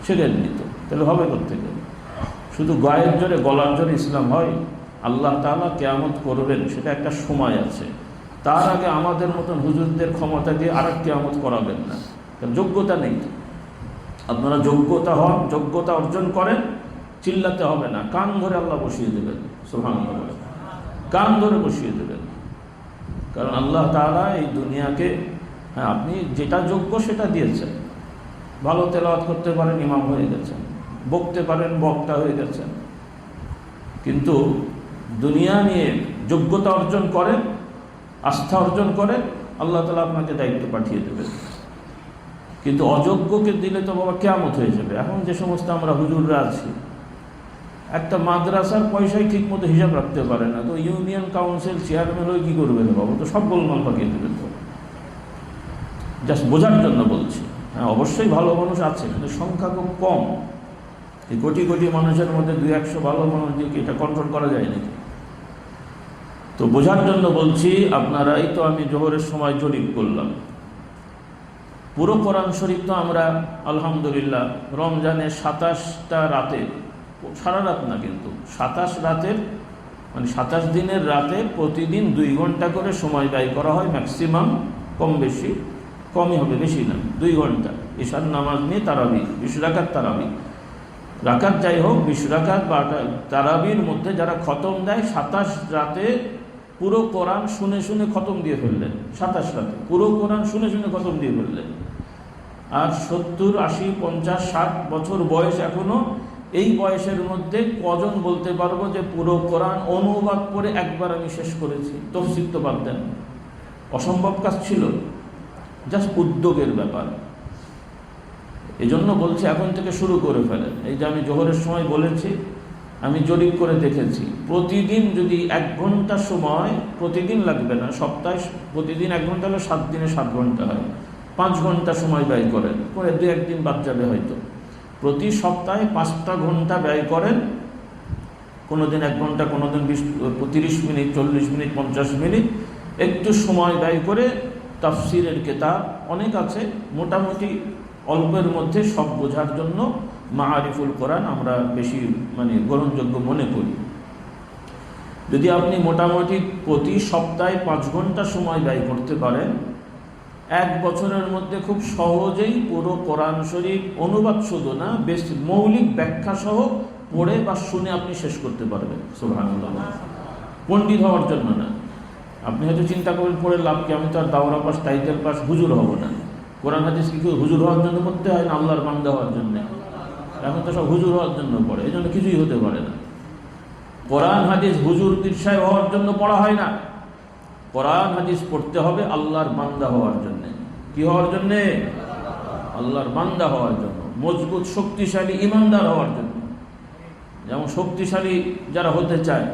শেখেননি তো, তাহলে হবে কোত্থেকে? শুধু গায়ের জোরে, গলার জোরে ইসলাম হয়? আল্লাহ তাআলা কিয়ামত করবেন, সেটা একটা সময় আছে। তার আগে আমাদের মতন হুজুরদের ক্ষমতা দিয়ে আরেক কিয়ামত করাবেন না। যোগ্যতা নেই। আপনারা যোগ্যতা হন, যোগ্যতা অর্জন করেন, চিল্লাতে হবে না, কান ধরে আল্লাহ বসিয়ে দেবেন। সুবহানাল্লাহ। কান ধরে বসিয়ে দেবেন। কারণ আল্লাহ তাআলা এই দুনিয়াকে, হ্যাঁ আপনি যেটা যোগ্য সেটা দিয়েছেন। ভালো তেলাওয়াত করতে পারেন, ইমাম হয়ে গেছেন। বকতে পারেন, বক্তা হয়ে গেছেন। কিন্তু দুনিয়া নিয়ে যোগ্যতা অর্জন করেন, আস্থা অর্জন করেন, আল্লাহ তাআলা আপনাকে দায়িত্ব পাঠিয়ে দেবেন। কিন্তু অযোগ্যকে দিলে তো বাবা কিয়ামত হয়ে যাবে। এখন যে সমস্ত আমরা হুজুররা আছি, একটা মাদ্রাসার পয়সায় ঠিক মতো হিসাব রাখতে পারে না, তো ইউনিয়ন কাউন্সিল চেয়ারম্যান হয়ে কী করবে বাবা? তো সব গোলমাল পাকিয়ে দেবেন। তো জাস্ট বোঝার জন্য বলছি। হ্যাঁ, অবশ্যই ভালো মানুষ আছে, কিন্তু সংখ্যা খুব কম। এই কোটি কোটি মানুষের মধ্যে 200 ভালো মানুষ দিয়ে কি এটা কন্ট্রোল করা যায় নাকি? তো বোঝার জন্য বলছি, আপনারাই তো, আমি জোহরের সময় জরিপ করলাম, পুরো কোরআন শরীফ তো আমরা আলহামদুলিল্লাহ রমজানের 27টা রাতে, সারা রাত না কিন্তু 27 রাতের, মানে 27 দিনের রাতে প্রতিদিন 2 ঘন্টা করে সময় ব্যয় করা হয় ম্যাক্সিমাম, কম বেশি, কমই হবে বেশি না, 2 ঘন্টা ঈশার নামাজ নিয়ে তারাবি, 20 রাকাত তারাবি, রাকাত যাই হোক 20 রাকাত বা তারাবির মধ্যে যারা খতম দেয় 27 রাতে পুরো কোরআন শুনে শুনে খতম দিয়ে ফেললেন। 27 রাতে পুরো কোরআন শুনে শুনে খতম দিয়ে ফেললেন। আর 70, 80, 50, 60 বছর বয়স এখনো, এই বয়সের মধ্যে কজন বলতে পারবো যে পুরো কোরআন অনুবাদ করে একবার আমি শেষ করেছি? তফসির তো বাদ দেন, অসম্ভব কাজ ছিল, জাস্ট উদ্যোগের ব্যাপার। এই জন্য বলছি এখন থেকে শুরু করে ফেলেন। এই যে আমি জোহরের সময় বলেছি, আমি জরিপ করে দেখেছি, প্রতিদিন যদি 1 ঘন্টা সময়, প্রতিদিন লাগবে না, সপ্তাহে প্রতিদিন 1 ঘন্টা হলে 7 দিনে 7 ঘন্টা হয়, 5 ঘন্টা সময় ব্যয় করেন, করে 2-1 দিন বাদ যাবে হয়তো, প্রতি সপ্তাহে 5টা ঘন্টা ব্যয় করেন, কোনো দিন 1 ঘন্টা, কোনো দিন 30 মিনিট, 40 মিনিট, 50 মিনিট, একটু সময় ব্যয় করে তাফসিরের কিতাব অনেক আছে, মোটামুটি অল্পের মধ্যে সব বোঝার জন্য মাআরিফুল কোরআন আমরা বেশি গ্রহণযোগ্য মনে করি। যদি আপনি মোটামুটি প্রতি সপ্তাহে 5 ঘন্টা সময় ব্যয় করতে পারেন, 1 বছরের মধ্যে খুব সহজেই পুরো কোরআন শরীফ অনুবাদ শুধু না, বেশ মৌলিক ব্যাখ্যা সহ পড়ে বা শুনে আপনি শেষ করতে পারবেন। সুবহানাল্লাহ। পণ্ডিত হওয়ার জন্য না। আপনি হয়তো চিন্তা করবেন পড়ে লাভ কি, আমি তো আর দাওরা পাস, টাইটেল পাস, হুজুর হব না। কোরআন হাদিস কি হুজুর হওয়ার জন্য পড়তে হয় না আল্লাহর বান্দা হওয়ার জন্য? এখন তো সব হুজুর হওয়ার জন্য পড়ে, এই জন্য কিছুই হতে পারে না। কোরআন হাদিস হুজুর পীর সাহেব হওয়ার জন্য পড়া হয় না। কোরআন হাদিস পড়তে হবে আল্লাহর বান্দা হওয়ার জন্য। কি হওয়ার জন্যে? আল্লাহর বান্দা হওয়ার জন্য, মজবুত শক্তিশালী ইমানদার হওয়ার জন্য। যেমন শক্তিশালী যারা হতে চায়,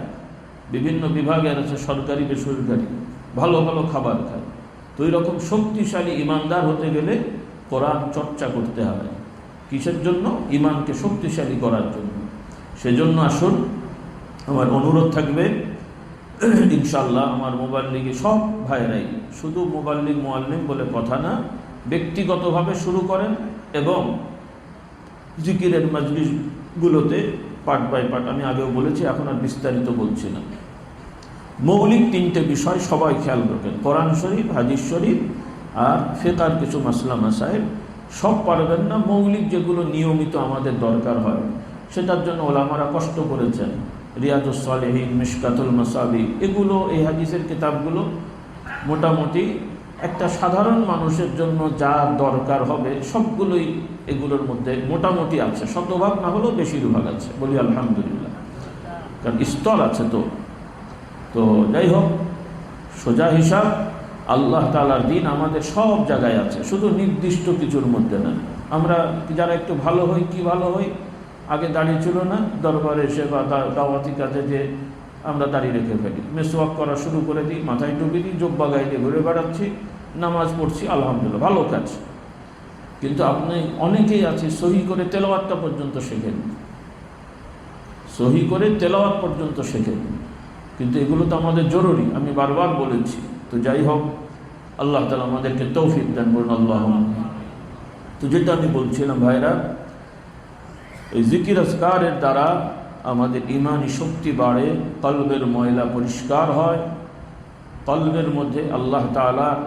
বিভিন্ন বিভাগের আছে, সরকারি বেসরকারি, ভালো ভালো খাবার খায়, তো ওই রকম শক্তিশালী ইমানদার হতে গেলে কোরআন চর্চা করতে হবে। কিসের জন্য? ইমানকে শক্তিশালী করার জন্য। সেজন্য আসুন, আমার অনুরোধ থাকবে ইনশাআল্লাহ, আমার মুবাল্লিগে সব ভাইরাই, শুধু মুবাল্লিগ মুআল্লিম বলে কথা না, ব্যক্তিগতভাবে শুরু করেন এবং জিকিরের মাজলিসগুলোতে পার্ট বাই পার্ট, আমি আগেও বলেছি, এখন আর বিস্তারিত বলছি না, মৌলিক 3টে বিষয় সবাই খেয়াল রাখেন, কোরআন শরীফ, হাদিস শরীফ আর ফিকহের কিছু মাসলা মাসাইল। সব পারবেন না, মৌলিক যেগুলো নিয়মিত আমাদের দরকার হয়, সেটার জন্য ওলামারা কষ্ট করেছেন। রিয়াজুস সালেহিন, মিশকাতুল মাসাবি, এগুলো, এই হাদিসের কিতাবগুলো মোটামুটি একটা সাধারণ মানুষের জন্য যা দরকার হবে সবগুলোই এগুলোর মধ্যে মোটামুটি আছে, শতভাগ না হলেও বেশিরভাগ আছে, বলি আলহামদুলিল্লাহ, কারণ স্তর আছে। তো যাই হোক, সোজা হিসাব, আল্লাহ তাআলার দিন আমাদের সব জায়গায় আছে, শুধু নির্দিষ্ট কিছুর মধ্যে না। আমরা যারা একটু ভালো হই, কি ভালো হই, আগে দাড়ি ছিল না, দরবারে এসে বা দাওয়াতি কাজে যে আমরা দাড়ি রেখে ফেলি, মেসওয়াক করা শুরু করে দিই, মাথায় টুপি দিই, জোব্বা গায়ে দিয়ে ঘুরে বেড়াচ্ছি, নামাজ পড়ছি, আলহামদুলিল্লাহ, ভালো কাজ। কিন্তু আপনি অনেকেই আছে সহি করে তেলাওয়াতটা পর্যন্ত শেখেন, সহি করে তেলাওয়াত পর্যন্ত শেখেন, কিন্তু এগুলো তো আমাদের জরুরি, আমি বারবার বলেছি। তো যাই হোক, আল্লাহ তাআলা আমাদেরকে তৌফিক দান করুন, আল্লাহুম্মা। তো যেটা আমি বলছিলাম ভাইরা, এই জিকির আজকারের দ্বারা আমাদের ঈমানি শক্তি বাড়ে, কলবের ময়লা পরিষ্কার হয়, কলবের মধ্যে আল্লাহ তাআলার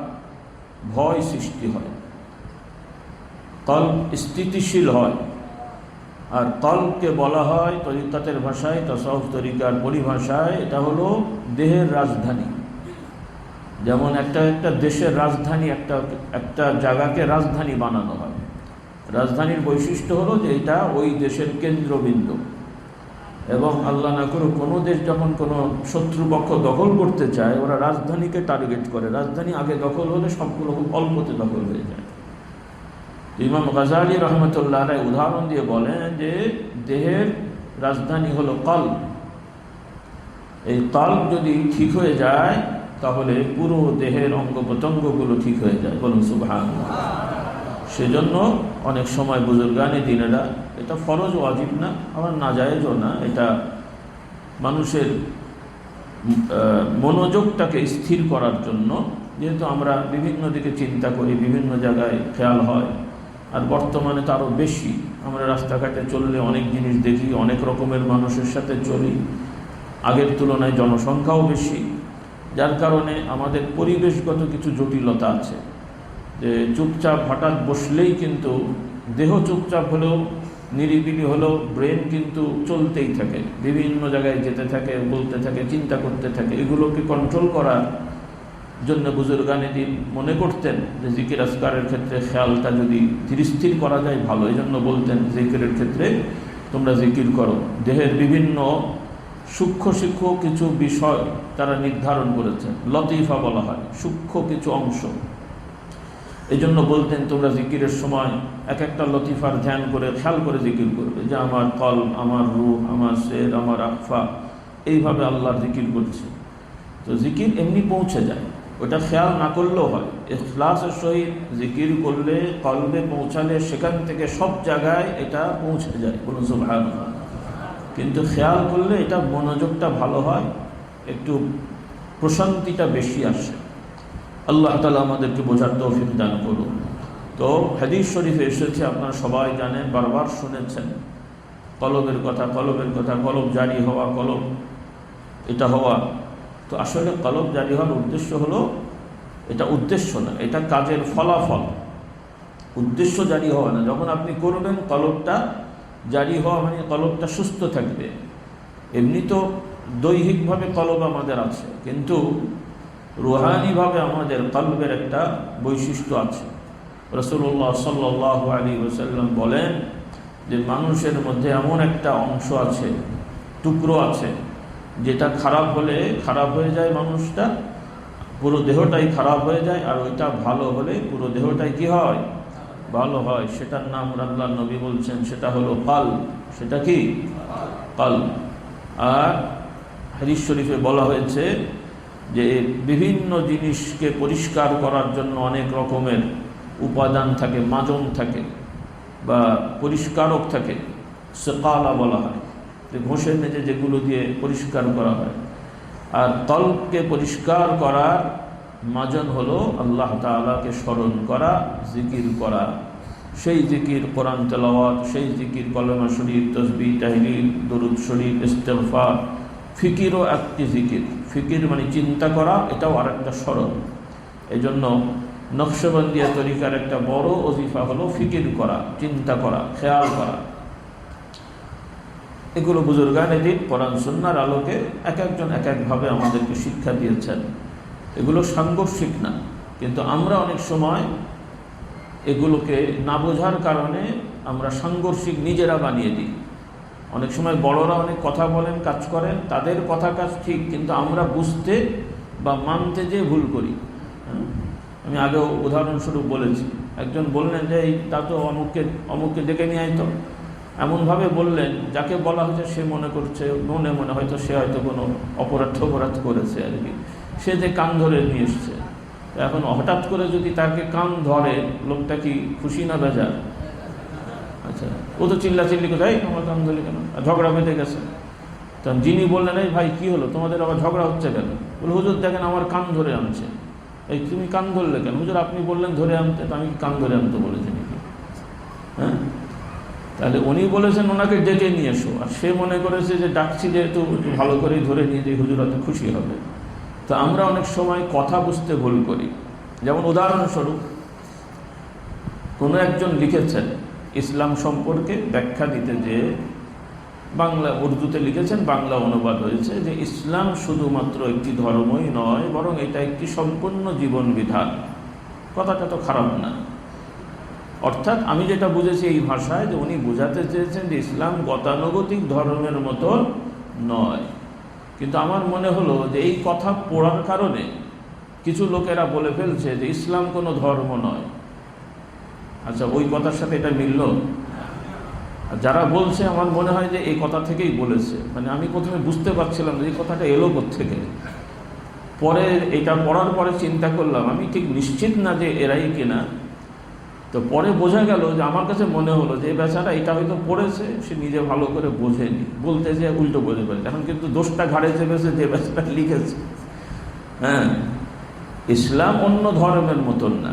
ভয় সৃষ্টি হয়, কলব স্থিতিশীল হয়। আর কলবকে বলা হয় তরিকাতের ভাষায়, তাসাউফ তরিকার পরিভাষায়, এটা হলো দেহের রাজধানী। যেমন একটা দেশের রাজধানী, একটা জায়গাকে রাজধানী বানানো হয়। রাজধানীর বৈশিষ্ট্য হলো যে এটা ওই দেশের কেন্দ্রবিন্দু, এবং আল্লাহ না করুক কোনো দেশ যখন কোনো শত্রুপক্ষ দখল করতে চায়, ওরা রাজধানীকে টার্গেট করে। রাজধানী আগে দখল হলে সবগুলো খুব অল্পতে দখল হয়ে যায়। ইমাম গাজালি রহমতুল্লাহ আলাইহি উদাহরণ দিয়ে বলেন যে দেহের রাজধানী হলো কলব। এই কলব যদি ঠিক হয়ে যায় তাহলে পুরো দেহের অঙ্গ প্রত্যঙ্গগুলো ঠিক হয়ে যায়। বলুন সুবহানাল্লাহ। সেজন্য অনেক সময় বুজুর্গানে দিনেরা, এটা ফরজ ওয়াজিব না, আবার নাজায়েজও না, এটা মানুষের মনোযোগটাকে স্থির করার জন্য, যেহেতু আমরা বিভিন্ন দিকে চিন্তা করি, বিভিন্ন জায়গায় খেয়াল হয়, আর বর্তমানে তো আরও বেশি। আমরা রাস্তাঘাটে চললে অনেক জিনিস দেখি, অনেক রকমের মানুষের সাথে চলি, আগের তুলনায় জনসংখ্যাও বেশি, যার কারণে আমাদের পরিবেশগত কিছু জটিলতা আছে। যে চুপচাপ হঠাৎ বসলেই কিন্তু দেহ চুপচাপ হলেও, নিরিবিলি হলেও ব্রেন কিন্তু চলতেই থাকে, বিভিন্ন জায়গায় যেতে থাকে, বলতে থাকে, চিন্তা করতে থাকে। এগুলোকে কন্ট্রোল করার জন্য বুজুর্গানে দিন মনে করতেন যে জিকির আজকারের ক্ষেত্রে খেয়ালটা যদি ধীরস্থির করা যায় ভালো। এই জন্য বলতেন জিকিরের ক্ষেত্রে তোমরা জিকির করো। দেহের বিভিন্ন সূক্ষ্ম কিছু বিষয় তারা নির্ধারণ করেছেন, লতিফা বলা হয়, সূক্ষ্ম কিছু অংশ। এই জন্য বলতেন তোমরা জিকিরের সময় এক একটা লতিফার ধ্যান করে খেয়াল করে জিকির করবে, যে আমার কলব, আমার রূহ, আমার সের, আমার আফা, এইভাবে আল্লাহর জিকির করছে। তো জিকির এমনি পৌঁছে যায়, ওটা খেয়াল না করলেও হয়। ইখলাসের সহিত জিকির করলে, কলবে পৌঁছালে, সেখান থেকে সব জায়গায় এটা পৌঁছে যায়, বলুন সুবহানাল্লাহ। কিন্তু খেয়াল করলে এটা মনোযোগটা ভালো হয়, একটু প্রশান্তিটা বেশি আসে। আল্লাহ তাআলা আমাদেরকে বোঝার তৌফিক দান করুন। তো হাদিস শরীফে এসেছে, আপনারা সবাই জানেন, বারবার শুনেছেন কলবের কথা, কলব জারি হওয়া, কলব এটা হওয়া। তো আসলে কলব জারি হওয়ার উদ্দেশ্য হলো, এটা উদ্দেশ্য না, এটা কাজের ফলাফল। উদ্দেশ্য জারি হওয়া না, যখন আপনি করবেন কলবটা জারি হওয়া মানে কলবটা সুস্থ থাকবে। এমনি তো দৈহিকভাবে কলব আমাদের আছে, কিন্তু রুহানিভাবে আমাদের কলবের একটা বৈশিষ্ট্য আছে। রাসূলুল্লাহ সাল্লাল্লাহু আলাইহি ওয়াসাল্লাম বলেন যে মানুষের মধ্যে এমন একটা অংশ আছে, টুকরো আছে, যেটা খারাপ হলে খারাপ হয়ে যায়, মানুষটা পুরো দেহটাই খারাপ হয়ে যায়, আর ওইটা ভালো হলে পুরো দেহটাই কি হয়? ভালো হয়। সেটার নাম আল্লাহর নবী বলছেন, সেটা হলো কলব। সেটা কি? কলব। আর হাদিস শরীফে বলা হয়েছে যে বিভিন্ন জিনিসকে পরিষ্কার করার জন্য অনেক রকমের উপাদান থাকে, মাজন থাকে বা পরিষ্কারক থাকে, সেকালা বলা হয়, যে ঘষের মেজে যেগুলো দিয়ে পরিষ্কার করা হয়। আর কলবকে পরিষ্কার করার মাজন হলো আল্লাহ তাআলাকে স্মরণ করা, জিকির করা। সেই জিকির কোরআন তেলাওয়াত, সেই জিকির কলেমা শরীফ, তাসবিহ, তাহলিল, দরুদ শরীফ, ইস্তেগফার। ফিকিরও একটি জিকির। ফিকির মানে চিন্তা করা, এটাও আর একটা স্মরণ। এই জন্য নকশবন্দিয়া তরিকার একটা বড় ওজিফা হলো ফিকির করা, চিন্তা করা, খেয়াল করা। এগুলো বুজুর্গানে দিন কোরআন সুন্নাহর আলোকে এক একজন এক একভাবে আমাদেরকে শিক্ষা দিয়েছেন। এগুলো সাংঘর্ষিক না, কিন্তু আমরা অনেক সময় এগুলোকে না বোঝার কারণে আমরা সাংঘর্ষিক নিজেরা বানিয়ে দিই। অনেক সময় বড়রা অনেক কথা বলেন, কাজ করেন, তাদের কথা কাজ ঠিক, কিন্তু আমরা বুঝতে বা মানতে যে ভুল করি। আমি আগেও উদাহরণস্বরূপ বলেছি, একজন বললেন যে এই তা তো অমুককে ডেকে নিয়ে আইতো, এমনভাবে বললেন যাকে বলা হয়েছে সে মনে করছে, মনে হয়তো সে হয়তো কোনো অপরাধ করেছে আর কি, সে যে কান ধরে নিয়ে এসছে। এখন হঠাৎ করে যদি তাকে কান ধরে, লোকটা কি খুশি না বেজার? আচ্ছা, ও তো চিল্লাচিল্লি কোথায়, আমার কান ধরে কেন, ঝগড়া বেঁধে গেছে। তখন যিনি বললেন এই ভাই কী হলো, তোমাদের আবার ঝগড়া হচ্ছে কেন? বলে হুজুর দেখেন আমার কান ধরে আনছে। এই তুমি কান ধরলে কেন? হুজুর আপনি বললেন ধরে আনতে, তো আমি কান ধরে আনতে বলেছি নাকি? হ্যাঁ, তাহলে উনি বলেছেন ওনাকে ডেকে নিয়ে এসো, আর সে মনে করেছে যে ডাকছি যেহেতু ভালো করেই ধরে নিয়ে যে হুজুর হয়তো খুশি হবে। তো আমরা অনেক সময় কথা বুঝতে ভুল করি। যেমন উদাহরণস্বরূপ, কোনো একজন লিখেছেন ইসলাম সম্পর্কে ব্যাখ্যা দিতে, যে বাংলা উর্দুতে লিখেছেন, বাংলা অনুবাদ হয়েছে, যে ইসলাম শুধুমাত্র একটি ধর্মই নয়, বরং এটা একটি সম্পূর্ণ জীবন বিধান। কথাটা তো খারাপ না। অর্থাৎ আমি যেটা বুঝেছি এই ভাষায়, যে উনি বোঝাতে চেয়েছেন যে ইসলাম গতানুগতিক ধর্মের মতো নয়। কিন্তু আমার মনে হলো যে এই কথা পড়ার কারণে কিছু লোকেরা বলে ফেলছে যে ইসলাম কোনো ধর্ম নয়। আচ্ছা, ওই কথার সাথে এটা মিলল? যারা বলছে আমার মনে হয় যে এই কথা থেকেই বলেছে। মানে আমি প্রথমে বুঝতে পারছিলাম যে এই কথাটা এলো কোত্থেকে, পরে এটা পড়ার পরে চিন্তা করলাম আমি ঠিক নিশ্চিত না যে এরাই কিনা। তো পরে বোঝা গেল যে আমার কাছে মনে হলো যে এই বেচারা এটা হয়তো পড়েছে, সে নিজে ভালো করে বোঝেনি, বলতে যে উল্টো বলে ফেলেছে। এখন কিন্তু দোষটা ঘাড়ে চেপেছে যে বেচারা লিখেছে। হ্যাঁ, ইসলাম অন্য ধর্মের মতন না,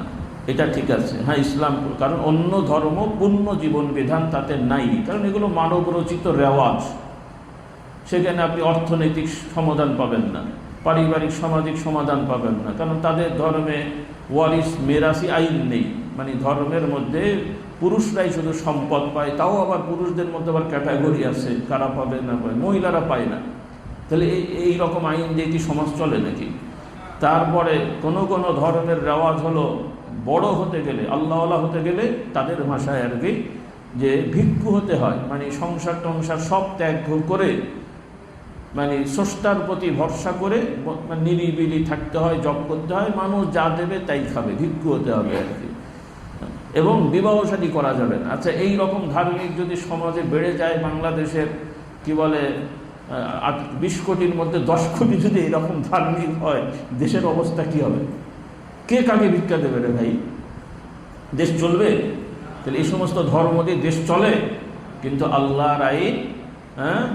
এটা ঠিক আছে। হ্যাঁ, ইসলাম, কারণ অন্য ধর্ম পূর্ণ জীবন বিধান তাতে নাই, কারণ এগুলো মানব রচিত রেওয়াজ। সেখানে আপনি অর্থনৈতিক সমাধান পাবেন না, পারিবারিক সামাজিক সমাধান পাবেন না, কারণ তাদের ধর্মে ওয়ারিস মেরাসি আইন নেই। মানে ধর্মের মধ্যে পুরুষরাই শুধু সম্পদ পায়, তাও আবার পুরুষদের মধ্যে আবার ক্যাটাগরি আছে, কারা পাবে না পায়, মহিলারা পায় না। তাহলে এই রকম আইন দিয়ে কি সমাজ চলে নাকি? তারপরে কোনো কোনো ধর্মের রেওয়াজ হলো বড় হতে গেলে, আল্লাহওয়ালা হতে গেলে তাদের ভাষায় আর কি যে ভিক্ষু হতে হয়, মানে সংসার টংসার সব ত্যাগ করে মানে স্রষ্টার প্রতি ভরসা করে নিরিবিলি থাকতে হয়, জপ করতে হয়, মানুষ যা দেবে তাই খাবে, ভিক্ষু হতে হবে আর কি। এবং বিবাহ শাদী করা যাবে না। আচ্ছা, এই রকম ধার্মিক যদি সমাজে বেড়ে যায়, বাংলাদেশের কি বলে 20 কোটির মধ্যে 10 কোটি যদি এরকম ধার্মিক হয়, দেশের অবস্থা কি হবে? কে কাকে ভিক্ষা দেবে রে ভাই? দেশ চলবে? তাহলে এই সমস্ত ধর্ম দিয়ে দেশ চলে? কিন্তু আল্লাহর আইন, হ্যাঁ,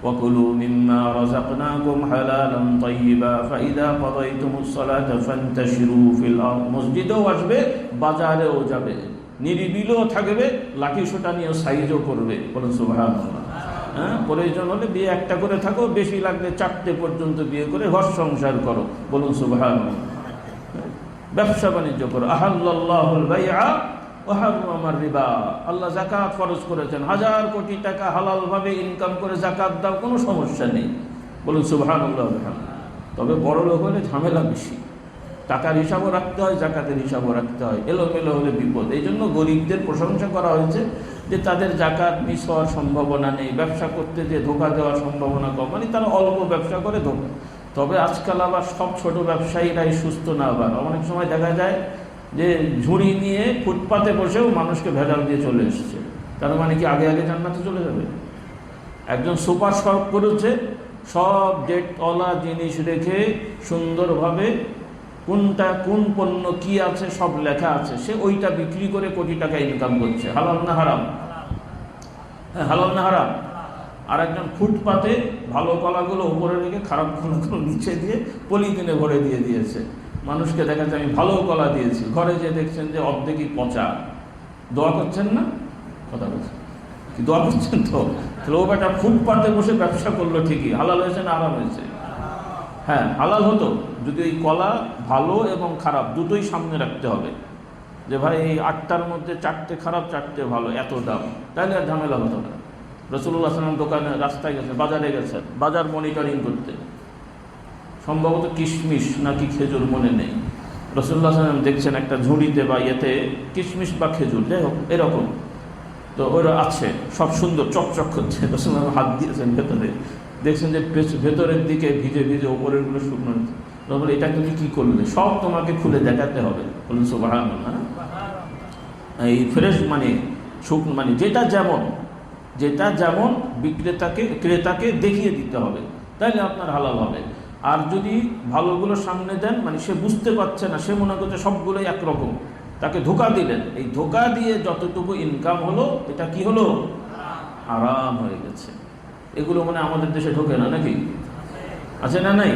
وَكُلُوا مِمَّا رَزَقْنَاكُمْ حَلَالًا طَيِّبًا فَإِذَا قَضَيْتُمُ الصَّلَاةَ فَانْتَشِرُوا فِي الْأَرْضِ। মসজিদেও আসবে, বাজারেও যাবে, নিরিবিলিও থাকবে, লাঠি সোটা নিয়ে সাইজও করবে। বলুন সুবহানাল্লাহ। হ্যাঁ, প্রয়োজন হলে বিয়ে একটা করে থাকো, বেশি লাগলে 4টে পর্যন্ত বিয়ে করে ঘর সংসার করো। বলুন সুবহানাল্লাহ। ব্যবসা বাণিজ্য করো। আহাল্লাল্লাহুল বাইআ ওয়া হারামার রিবা। আল্লাহ যাকাত ফরজ করেছেন, 1000 কোটি টাকা হালালভাবে ইনকাম করে যাকাত দাও, কোনো সমস্যা নেই। বলুন সুবহানাল্লাহ। তবে বড় লোক হলে ঝামেলা বেশি, টাকার হিসাবও রাখতে হয়, যাকাতের হিসাবও রাখতে হয়, এলোমেলো হলে বিপদ। এই জন্য গরিবদের প্রশংসা করা হয়েছে যে তাদের যাকাত মিস হওয়ার সম্ভাবনা নেই, ব্যবসা করতে যে ধোকা দেওয়ার সম্ভাবনা কম, মানে তারা অল্প ব্যবসা করে ধোকা। তবে আজকাল আবার সব ছোট ব্যবসায়ীরাই সুস্থ না। আবার অনেক সময় দেখা যায় যে ঝুড়ি নিয়ে ফুটপাতে বসেও মানুষকে ভেজাল দিয়ে চলে এসছে। তার মানে কি আগে আগে জান্নাতে চলে যাবে? একজন সুপার শপ করেছে, সব ডেটওয়ালা জিনিস রেখে সুন্দরভাবে কোনটা কোন পণ্য কি আছে সব লেখা আছে, সে ওইটা বিক্রি করে কোটি টাকা ইনকাম করছে। হালাল না হারাম? হ্যাঁ, হালাল না হারাম? আর একজন ফুটপাতে ভালো কলাগুলো উপরে রেখে খারাপ কলাগুলো নিচে দিয়ে পলিথিনে ভরে দিয়ে দিয়েছে। মানুষকে দেখা যায় আমি ভালো কলা দিয়েছি, ঘরে যে দেখছেন যে অর্ধেকই পচা। দোয়া করছেন না? কথা বলছেন কি? দোয়া করছেন তো? তাহলে ও বেটা ফুটপাতে বসে ব্যবসা করলো ঠিকই, হালাল হয়েছে না আরাম হয়েছে? হ্যাঁ, হালাল হতো যদি ওই কলা ভালো এবং খারাপ দুটোই সামনে রাখতে হবে, যে ভাই এই 8টার মধ্যে 4টে খারাপ 4টে ভালো, এত দাম, তাহলে আর ঝামেলা হতো না। রাসূলুল্লাহ সাল্লাল্লাহু আলাইহি ওয়াসাল্লাম দোকানে, রাস্তায় গেছেন, বাজারে গেছেন, বাজার মনিটরিং করতে, সম্ভবত কিশমিশ নাকি খেজুর মনে নেই। রাসূলুল্লাহ সাল্লাল্লাহু আলাইহি ওয়াসাল্লাম দেখছেন একটা ঝুড়িতে বা ইয়েতে কিশমিশ বা খেজুর, যাই হোক এরকম, তো ওরা আছে সব সুন্দর চকচক করছে। রাসূলুল্লাহ হাত দিয়েছেন ভেতরে, দেখছেন যে ভেতরের দিকে ভিজে ভিজে, ওপরেরগুলো শুকনো। তখন এটা তুমি কী করলে? সব তোমাকে খুলে দেখাতে হবে। বলুন সুবহানাল্লাহ। এই ফ্রেশ মানে শুকনো, মানে যেটা যেমন ক্রেতাকে দেখিয়ে দিতে হবে, তাহলে আপনার হালাল হবে। আর যদি ভালোগুলো সামনে দেন, মানে সে বুঝতে পারছে না, সে মনে করছে সবগুলোই একরকম, তাকে ধোকা দিলেন। এই ধোকা দিয়ে যতটুকু ইনকাম হলো, এটা কি হলো? আরাম হয়ে গেছে। এগুলো মানে আমাদের দেশে ঢোকে না নাকি? আছে না নাই?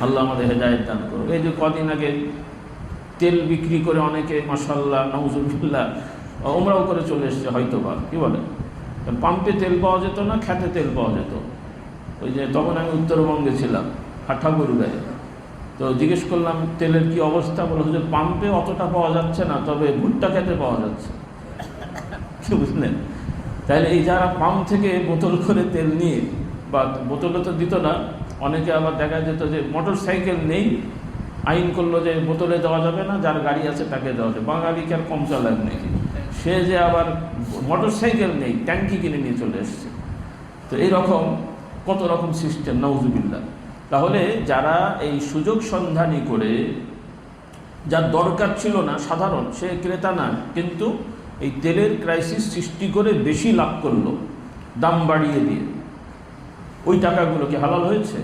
আল্লাহ আমাদের হেদায়েত দান করুন। এই যে কদিন আগে তেল বিক্রি করে অনেকে মাশাআল্লাহ নাউজুবিল্লাহ ওমরাও করে চলে এসছে হয়তো বা, কি বলে, পাম্পে তেল পাওয়া যেত না, খেতে তেল পাওয়া যেত। ওই যে তখন আমি উত্তরবঙ্গে ছিলাম, ঠাকুরগাঁয়ে, তো জিজ্ঞেস করলাম তেলের কি অবস্থা। বলে হুজুর পাম্পে অতটা পাওয়া যাচ্ছে না, তবে ভুট্টা খেতে পাওয়া যাচ্ছে। কি বুঝলেন? তাহলে এই যারা পাম্প থেকে বোতল করে তেল নিয়ে, বা বোতলে তো দিত না, অনেকে আবার দেখা যেত যে মোটর সাইকেল নেই, আইন করলো যে বোতলে দেওয়া যাবে না, যার গাড়ি আছে তাকে দেওয়া যাবে। বাঙালিকে আর কম চালাক নাকি? সে যে আবার মোটর সাইকেল নেই, ট্যাঙ্কি কিনে নিয়ে চলে এসছে। তো এইরকম কত রকম সিস্টেম, নাউজুবিল্লাহ। তাহলে যারা এই সুযোগ সন্ধানী করে, যার দরকার ছিল না, সাধারণ, সে ক্রেতা না, কিন্তু এই তেলের ক্রাইসিস সৃষ্টি করে বেশি লাভ করলো দাম বাড়িয়ে দিয়ে, ওই টাকাগুলোকে হালাল হয়েছে?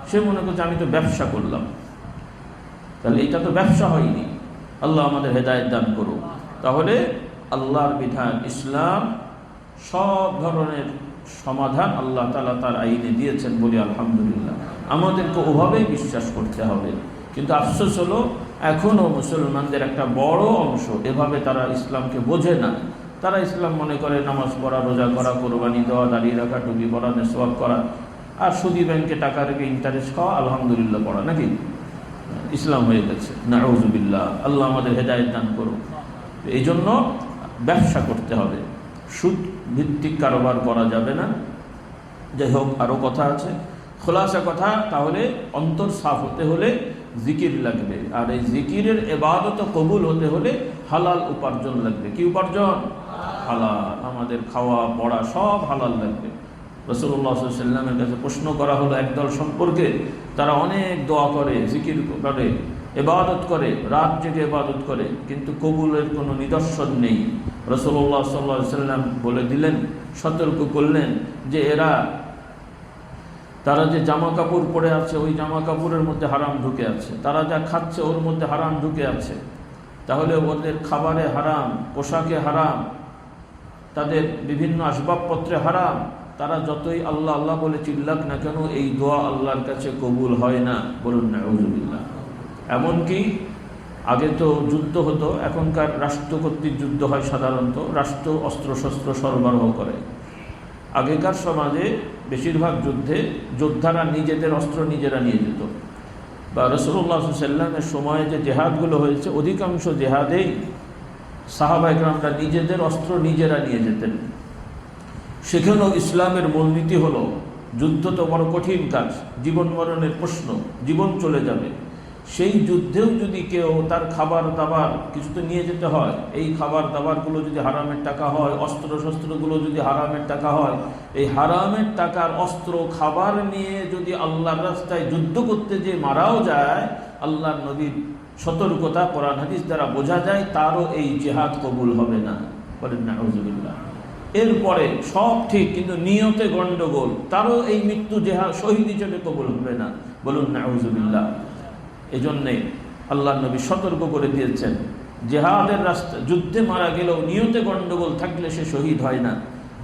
সে মনে করছে আমি তো ব্যবসা করলাম। তাহলে এটা তো ব্যবসা হয়নি। আল্লাহ আমাদের হেদায়েত দান করুন। তাহলে আল্লাহর বিধান ইসলাম সব ধরনের সমাধান আল্লাহ তাআলা তার আইনে দিয়েছেন বলি আলহামদুলিল্লাহ। আমাদেরকে ওভাবেই বিশ্বাস করতে হবে। কিন্তু আফসোস হলো এখনও মুসলমানদের একটা বড় অংশ এভাবে তারা ইসলামকে বোঝে না। তারা ইসলাম মনে করে নামাজ পড়া, রোজা করা, কোরবানি দেওয়া, দাঁড়িয়ে রাখা, টুপি পরা, মেসওয়াক করা, আর সুদী ব্যাংকে টাকা রেখে ইন্টারেস্ট খাওয়া, আলহামদুলিল্লাহ পড়া, নাকি ইসলাম হয়ে গেছে। নাউযুবিল্লাহ, আল্লাহ আমাদের হেদায়েত দান করুন। এই জন্য ব্যবসা করতে হবে, সুদ ভিত্তিক কারবার করা যাবে না। যাই হোক, আরও কথা আছে, খোলাসা কথা, তাহলে অন্তর সাফ হতে হলে জিকির লাগবে, আর এই জিকিরের ইবাদত কবুল হতে হলে হালাল উপার্জন লাগবে। কি উপার্জন? হালাল। আমাদের খাওয়া পড়া সব হালাল লাগবে। রাসূলুল্লাহ সাল্লাল্লাহু আলাইহি ওয়াসাল্লামের কাছে প্রশ্ন করা হলো একদল সম্পর্কে, তারা অনেক দোয়া করে, জিকির করে, ইবাদত করে, রাত জেগে ইবাদত করে, কিন্তু কবুলের কোনো নিদর্শন নেই। রাসূলুল্লাহ সাল্লাল্লাহু আলাইহি ওয়াসাল্লাম বলে দিলেন, সতর্ক করলেন যে তারা যে জামা কাপড় পরে আছে ওই জামা কাপড়ের মধ্যে হারাম ঢুকে আছে, তারা যা খাচ্ছে ওর মধ্যে হারাম ঢুকে আছে, তাহলে ওদের খাবারে হারাম, পোশাকে হারাম, তাদের বিভিন্ন আসবাবপত্রে হারাম। তারা যতই আল্লাহ আল্লাহ বলে চিল্লাক না কেন, এই দোয়া আল্লাহর কাছে কবুল হয় না। বলুন নাউযুবিল্লাহ। এমনকি আগে তো যুদ্ধ হতো, এখনকার রাষ্ট্র কর্তৃক যুদ্ধ হয় সাধারণত, রাষ্ট্র অস্ত্রশস্ত্র সরবরাহ করে। আগেকার সমাজে বেশিরভাগ যুদ্ধে যোদ্ধারা নিজেদের অস্ত্র নিজেরা নিয়ে যেত, বা রাসূলুল্লাহ সাল্লাল্লাহু আলাইহি ওয়াসাল্লামের সময়ে যে জেহাদগুলো হয়েছে অধিকাংশ জেহাদেই সাহাবায়ে কেরামরা নিজেদের অস্ত্র নিজেরা নিয়ে যেতেন। সেখানেও ইসলামের মূলনীতি হলো, যুদ্ধ তো বড় কঠিন কাজ, জীবন মরণের প্রশ্ন, জীবন চলে যাবে, সেই যুদ্ধেও যদি কেউ তার খাবার দাবার কিছু তো নিয়ে যেতে হয়, এই খাবার দাবারগুলো যদি হারামের টাকা হয়, অস্ত্র শস্ত্রগুলো যদি হারামের টাকা হয়, এই হারামের টাকার অস্ত্র খাবার নিয়ে যদি আল্লাহর রাস্তায় যুদ্ধ করতে যে মারাও যায়, আল্লাহর নবীর সতর্কতা কোরআন হাদিস দ্বারা বোঝা যায় তারও এই জিহাদ কবুল হবে না। বলেন নাউযুবিল্লাহ। এরপরে সব ঠিক, কিন্তু নিয়তে গণ্ডগোল, তারও এই মৃত্যু জিহাদ শহীদ হিসেবে কবুল হবে না। বলুন নাউযুবিল্লাহ। এই জন্যে আল্লাহ নবী সতর্ক করে দিয়েছেন, জেহাদের রাস্তা যুদ্ধে মারা গেলেও নিয়তে গণ্ডগোল থাকলে সে শহীদ হয় না।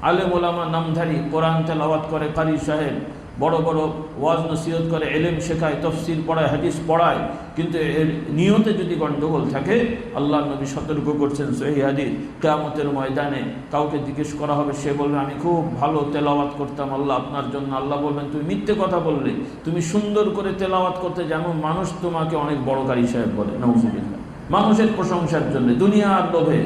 আলেম ওলামা নামধারী, কোরআন তেলাওয়াত করে, কারি সাহেব বড় বড় ওয়াজ নসিহত করে, এলেম শেখায়, তফসির পড়ায়, হাদিস পড়ায়, কিন্তু এর নিয়তে যদি গণ্ডগোল থাকে, আল্লাহ নবী সতর্ক করছেন সহিহ হাদিস, কিয়ামতের ময়দানে কাউকে জিজ্ঞেস করা হবে, সে বলবে আমি খুব ভালো তেলাওয়াত করতাম আল্লাহ আপনার জন্য। আল্লাহ বলবেন তুমি মিথ্যে কথা বললে, তুমি সুন্দর করে তেলাওয়াত করতে জানো, মানুষ তোমাকে অনেক বড় কারি সাহেব বলে। নাউযুবিল্লাহ। মানুষের প্রশংসার জন্য, দুনিয়ার লোভে।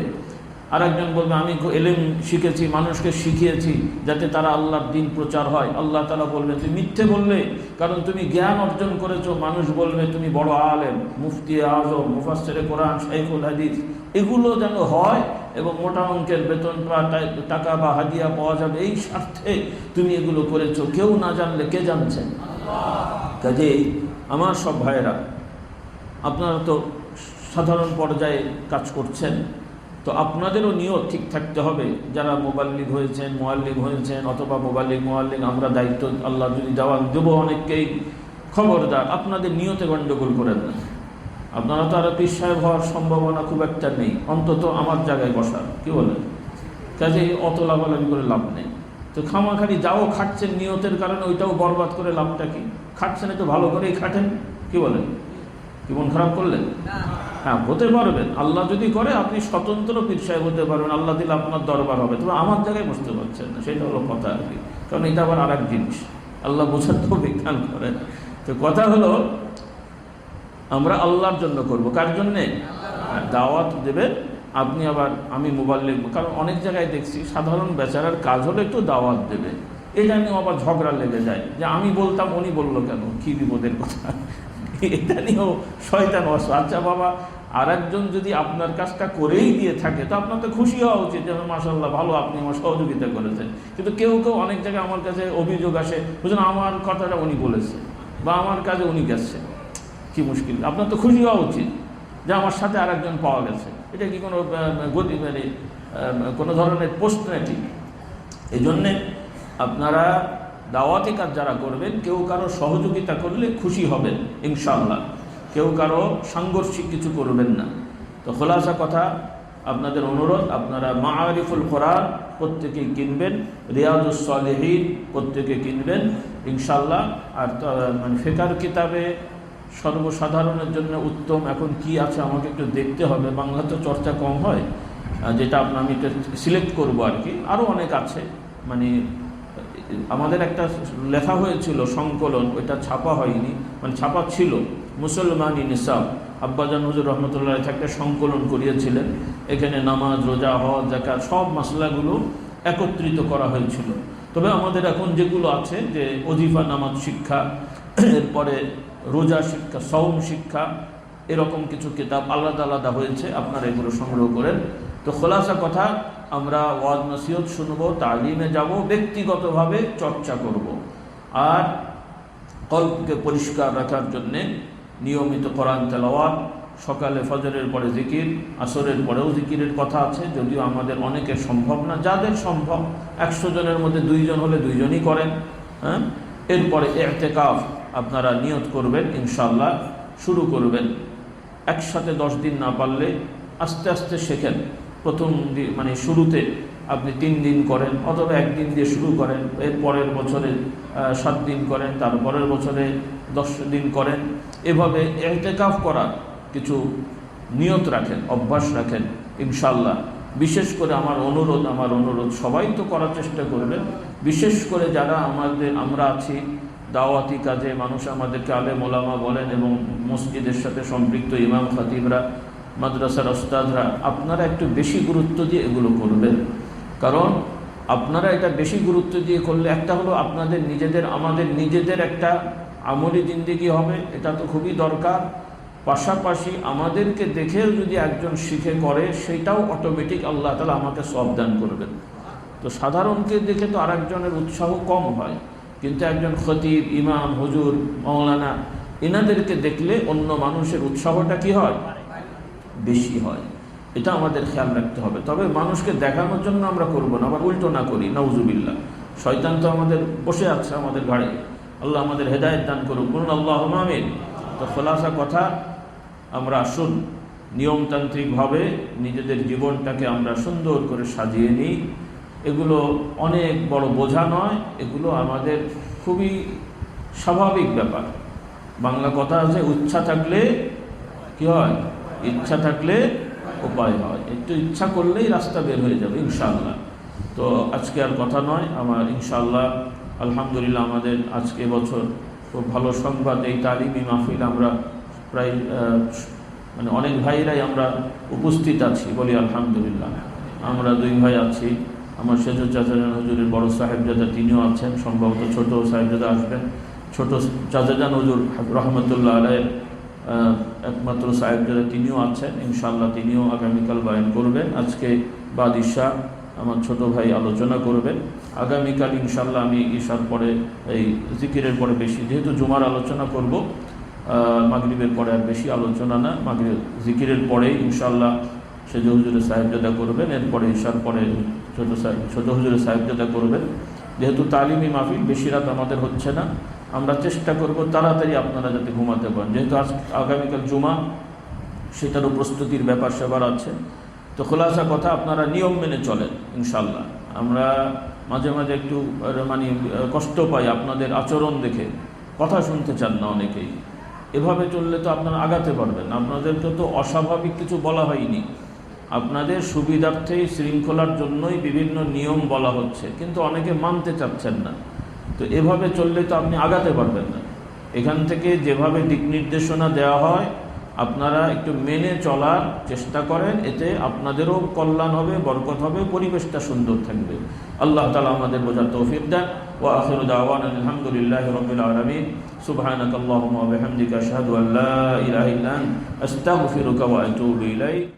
আর একজন বলবে আমি এলেম শিখেছি, মানুষকে শিখিয়েছি যাতে তারা আল্লাহর দ্বীন প্রচার হয়। আল্লাহ তাআলা বলবেন তুমি মিথ্যে বললে, কারণ তুমি জ্ঞান অর্জন করেছো। মানুষ বলবে তুমি বড় আলেম, মুফতি আজম, মুফাসসিরে কোরআন, শাইখুল হাদিস। এগুলো যেন হয় এবং মোটা অঙ্কের বেতন বা টাকা বা হাদিয়া পাওয়া যাবে, এই স্বার্থে তুমি এগুলো করেছো। কেউ না জানলে কে জানছেন? কাজেই আমার সব ভাইয়েরা, আপনারা তো সাধারণ পর্যায়ে কাজ করছেন, তো আপনাদেরও নিয়ত ঠিক থাকতে হবে। যারা মুবাল্লিগ হয়েছেন, মুআল্লিম হয়েছেন, অথবা মুবাল্লিগ মুআল্লিম আমরা দায়িত্ব আল্লাহ যদি দেবো অনেককেই, খবরদার আপনাদের নিয়তে গণ্ডগোল করেন না। আপনারা তো আর পীর সাহেব হওয়ার সম্ভাবনা খুব একটা নেই, অন্তত আমার জায়গায় বসার, কি বলেন? কাজে অত লাভালাভি করে লাভ নেই। তো খামাখালি যাও খাটছেন নিয়তের কারণে, ওইটাও বরবাদ করে লাভটা কি? খাটছেন একটু ভালো করেই খাটেন, কি বলেন? কি মন খারাপ করলেন? হ্যাঁ, হতে পারবেন, আল্লাহ যদি করে আপনি স্বতন্ত্র পীর সাহেব হতে পারবেন, আল্লাহ দিলে আপনার দরবার হবে, তবে আমার জায়গায় বসতে পারছেন না, সেটা হলো কথা আর কি। কারণ এটা আবার আর এক জিনিস, আল্লাহ বোঝার তো বিজ্ঞান করেন। তো কথা হলো আমরা আল্লাহর জন্য করব। কার জন্যে? দাওয়াত দেবেন আপনি, আবার আমি মুবাল্লিগ। কারণ অনেক জায়গায় দেখছি সাধারণ বেচারার কাজ হলো একটু দাওয়াত দেবে, এটা নিয়েও আবার ঝগড়া লেগে যায় যে আমি বলতাম উনি বললো কেন, কি বিপদের কথা। এটা নিয়েও শয়তান ওয়াসওয়াসা। আচ্ছা বাবা, আর একজন যদি আপনার কাজটা করেই দিয়ে থাকে তো আপনার তো খুশি হওয়া উচিত যে মাশাআল্লাহ ভালো, আপনি আমার সহযোগিতা করেছেন। কিন্তু কেউ কেউ অনেক জায়গায় আমার কাছে অভিযোগ আসে, বুঝলেন আমার কথাটা উনি বলেছে বা আমার কাজে উনি গেছে, কি মুশকিল। আপনার তো খুশি হওয়া উচিত যে আমার সাথে আর একজন পাওয়া গেছে। এটা কি কোনো গতি মানে কোনো ধরনের পোস্ট নাকি? এই জন্যে আপনারা দাওয়াতি কাজ যারা করবেন, কেউ কারো সহযোগিতা করলে খুশি হবেন ইনশাআল্লাহ, কেউ কারো সাংঘর্ষিক কিছু করবেন না। তো খোলাসা কথা, আপনাদের অনুরোধ, আপনারা মাআরিফুল কোরআন প্রত্যেকেই কিনবেন, রিয়াজুস সালিহিন প্রত্যেকে কিনবেন ইনশাআল্লাহ। আর মানে ফিকহ কিতাবে সর্বসাধারণের জন্য উত্তম এখন কি আছে আমাকে একটু দেখতে হবে, বাংলা তো চর্চা কম হয়, যেটা আমি একটু সিলেক্ট করবো আর কি। আরও অনেক আছে, মানে আমাদের একটা লেখা হয়েছিল সংকলন, ওইটা ছাপা হয়নি, মানে ছাপা ছিল, মুসলমানি নিসাব আব্বাজান হুজুর রহমতুল্লাহ একটা সংকলন করিয়েছিলেন। এখানে নামাজ, রোজা, হজ, যাকাত সব মাসলাগুলো একত্রিত করা হয়েছিল। তবে আমাদের এখন যেগুলো আছে যে ওজিফা নামাজ শিক্ষা, এরপরে রোজা শিক্ষা, সওম শিক্ষা, এরকম কিছু কিতাব আলাদা আলাদা হয়েছে, আপনারা এগুলো সংগ্রহ করেন। তো খোলাসা কথা, আমরা ওয়াজ নসিহত শুনবো, তালিমে যাব, ব্যক্তিগতভাবে চর্চা করব। আর কলবকে পরিষ্কার রাখার জন্যে নিয়মিত কোরআন তেলাওয়াত, সকালে ফজরের পরে জিকির, আসরের পরেও জিকিরের কথা আছে, যদিও আমাদের অনেকের সম্ভব না। যাদের সম্ভব 100 জনের মধ্যে 2 জন হলে 2 জনই করেন। হ্যাঁ, এরপরে ইতিকাফ আপনারা নিয়ত করবেন, ইনশাআল্লাহ শুরু করবেন। একসাথে 10 দিন না পারলে আস্তে আস্তে শেখেন। প্রথম মানে শুরুতে আপনি 3 দিন করেন, অথবা 1 দিন দিয়ে শুরু করেন, এর পরের বছরে 7 দিন করেন, তারপরের বছরে 10 দিন করেন। এভাবে ইতিকাফ করার কিছু নিয়ত রাখেন, অভ্যাস রাখেন ইনশাআল্লাহ। বিশেষ করে আমার অনুরোধ সবাই তো করার চেষ্টা করবেন, বিশেষ করে যারা আমরা আছি দাওয়াতি কাজে, মানুষ আমাদেরকে আলেম ওলামা বলেন, এবং মসজিদের সাথে সম্পৃক্ত ইমাম খতিবরা, মাদ্রাসার ওস্তাদরা, আপনারা একটু বেশি গুরুত্ব দিয়ে এগুলো করবেন। কারণ আপনারা এটা বেশি গুরুত্ব দিয়ে করলে একটা হলো আপনাদের আমাদের নিজেদের একটা আমলি জিন্দেগি হবে, এটা তো খুবই দরকার। পাশাপাশি আমাদেরকে দেখেও যদি একজন শিখে করে, সেটাও অটোমেটিক আল্লাহ তাআলা আমাকে সওয়াব দান করবেন। তো সাধারণকে দেখে তো আরেকজনের উৎসাহ কম হয়, কিন্তু একজন খতিব, ইমাম, হুজুর, মাওলানা, এনাদেরকে দেখলে অন্য মানুষের উৎসাহটা কি হয়? বেশি হয়। এটা আমাদের খেয়াল রাখতে হবে। তবে মানুষকে দেখানোর জন্য আমরা করব না, আবার উল্টো না করি, নাউজুবিল্লাহ। শয়তান তো আমাদের বসে আছে আমাদের ঘাড়ে, আল্লাহ আমাদের হেদায়েত দান করুক, বলুন আল্লাহুম্মা আমিন। তো খোলাসা কথা, আমরা আসুন নিয়মতান্ত্রিকভাবে নিজেদের জীবনটাকে আমরা সুন্দর করে সাজিয়ে নিই। এগুলো অনেক বড় বোঝা নয়, এগুলো আমাদের খুবই স্বাভাবিক ব্যাপার। বাংলা কথা আছে, ইচ্ছা থাকলে কি হয়? ইচ্ছা থাকলে উপায় হয়। একটু ইচ্ছা করলেই রাস্তা বের হয়ে যাবে ইনশাআল্লাহ। তো আজকে আর কথা নয়, আমার ইনশাআল্লাহ আলহামদুলিল্লাহ আমাদের আজকে বছর খুব ভালো সংবাদ, এই তালিমি মাহফিল আমরা প্রায় মানে অনেক ভাইরাই আমরা উপস্থিত আছি, বলি আলহামদুলিল্লাহ। আমরা 2 ভাই আছি, আমার সেজু চাচাজান হুজুরের বড় সাহেবজাদা তিনিও আছেন, সম্ভবত ছোট সাহেবজাদা আসবেন। ছোট চাচাজান হুজুর রহমতুল্লাহ আলাইহির একমাত্র সাহেবজাদা তিনিও আছেন, ইনশাআল্লাহ তিনিও আগামীকাল বয়ান করবেন। আজকে বাদ ঈশা আমার ছোট ভাই আলোচনা করবেন। আগামীকাল ইনশাআল্লাহ আমি ঈশার পরে, এই জিকিরের পরে বেশি, যেহেতু জুমার আলোচনা করব, মাগরিবের পরে আর বেশি আলোচনা না, মাগরিব জিকিরের পরেই ইনশাআল্লাহ সেজু হুজুরের সাহেবজাদা করবেন, এরপরে ঈশার পরে ছোট হুজুরের সাহেবজাদা করবেন। যেহেতু তালিমি মাহফিল বেশি রাত আমাদের হচ্ছে না, আমরা চেষ্টা করব তাড়াতাড়ি আপনারা যাতে ঘুমাতে পারেন, যেহেতু আগামীকাল জুমা, সেটারও প্রস্তুতির ব্যাপার সেবার আছে। তো খোলাসা কথা, আপনারা নিয়ম মেনে চলেন ইনশাআল্লাহ। আমরা মাঝে মাঝে একটু মানে কষ্ট পাই আপনাদের আচরণ দেখে, কথা শুনতে চান না অনেকেই। এভাবে চললে তো আপনারা আগাতে পারবেন। আপনাদেরকে তো অস্বাভাবিক কিছু বলা হয়নি, আপনাদের সুবিধার্থেই, শৃঙ্খলার জন্যই বিভিন্ন নিয়ম বলা হচ্ছে, কিন্তু অনেকে মানতে চাচ্ছেন না। তো এভাবে চললে তো আপনি আগাতে পারবেন না। এখান থেকে যেভাবে দিক নির্দেশনা দেওয়া হয়, আপনারা একটু মেনে চলার চেষ্টা করেন, এতে আপনাদেরও কল্যাণ হবে, বরকত হবে, পরিবেশটা সুন্দর থাকবে। আল্লাহ তাআলা আমাদের বোঝার তৌফিক দেন। ওয়া আখিরু দাওয়ানা আলহামদুলিল্লাহি রাব্বিল আলামিন। সুবহানাকাল্লাহুম্মা ওয়া বিহামদিকা আশহাদু আল্লা ইলাহা ইল্লা আনতা আস্তাগফিরুকা ওয়া আতুবু ইলাইক।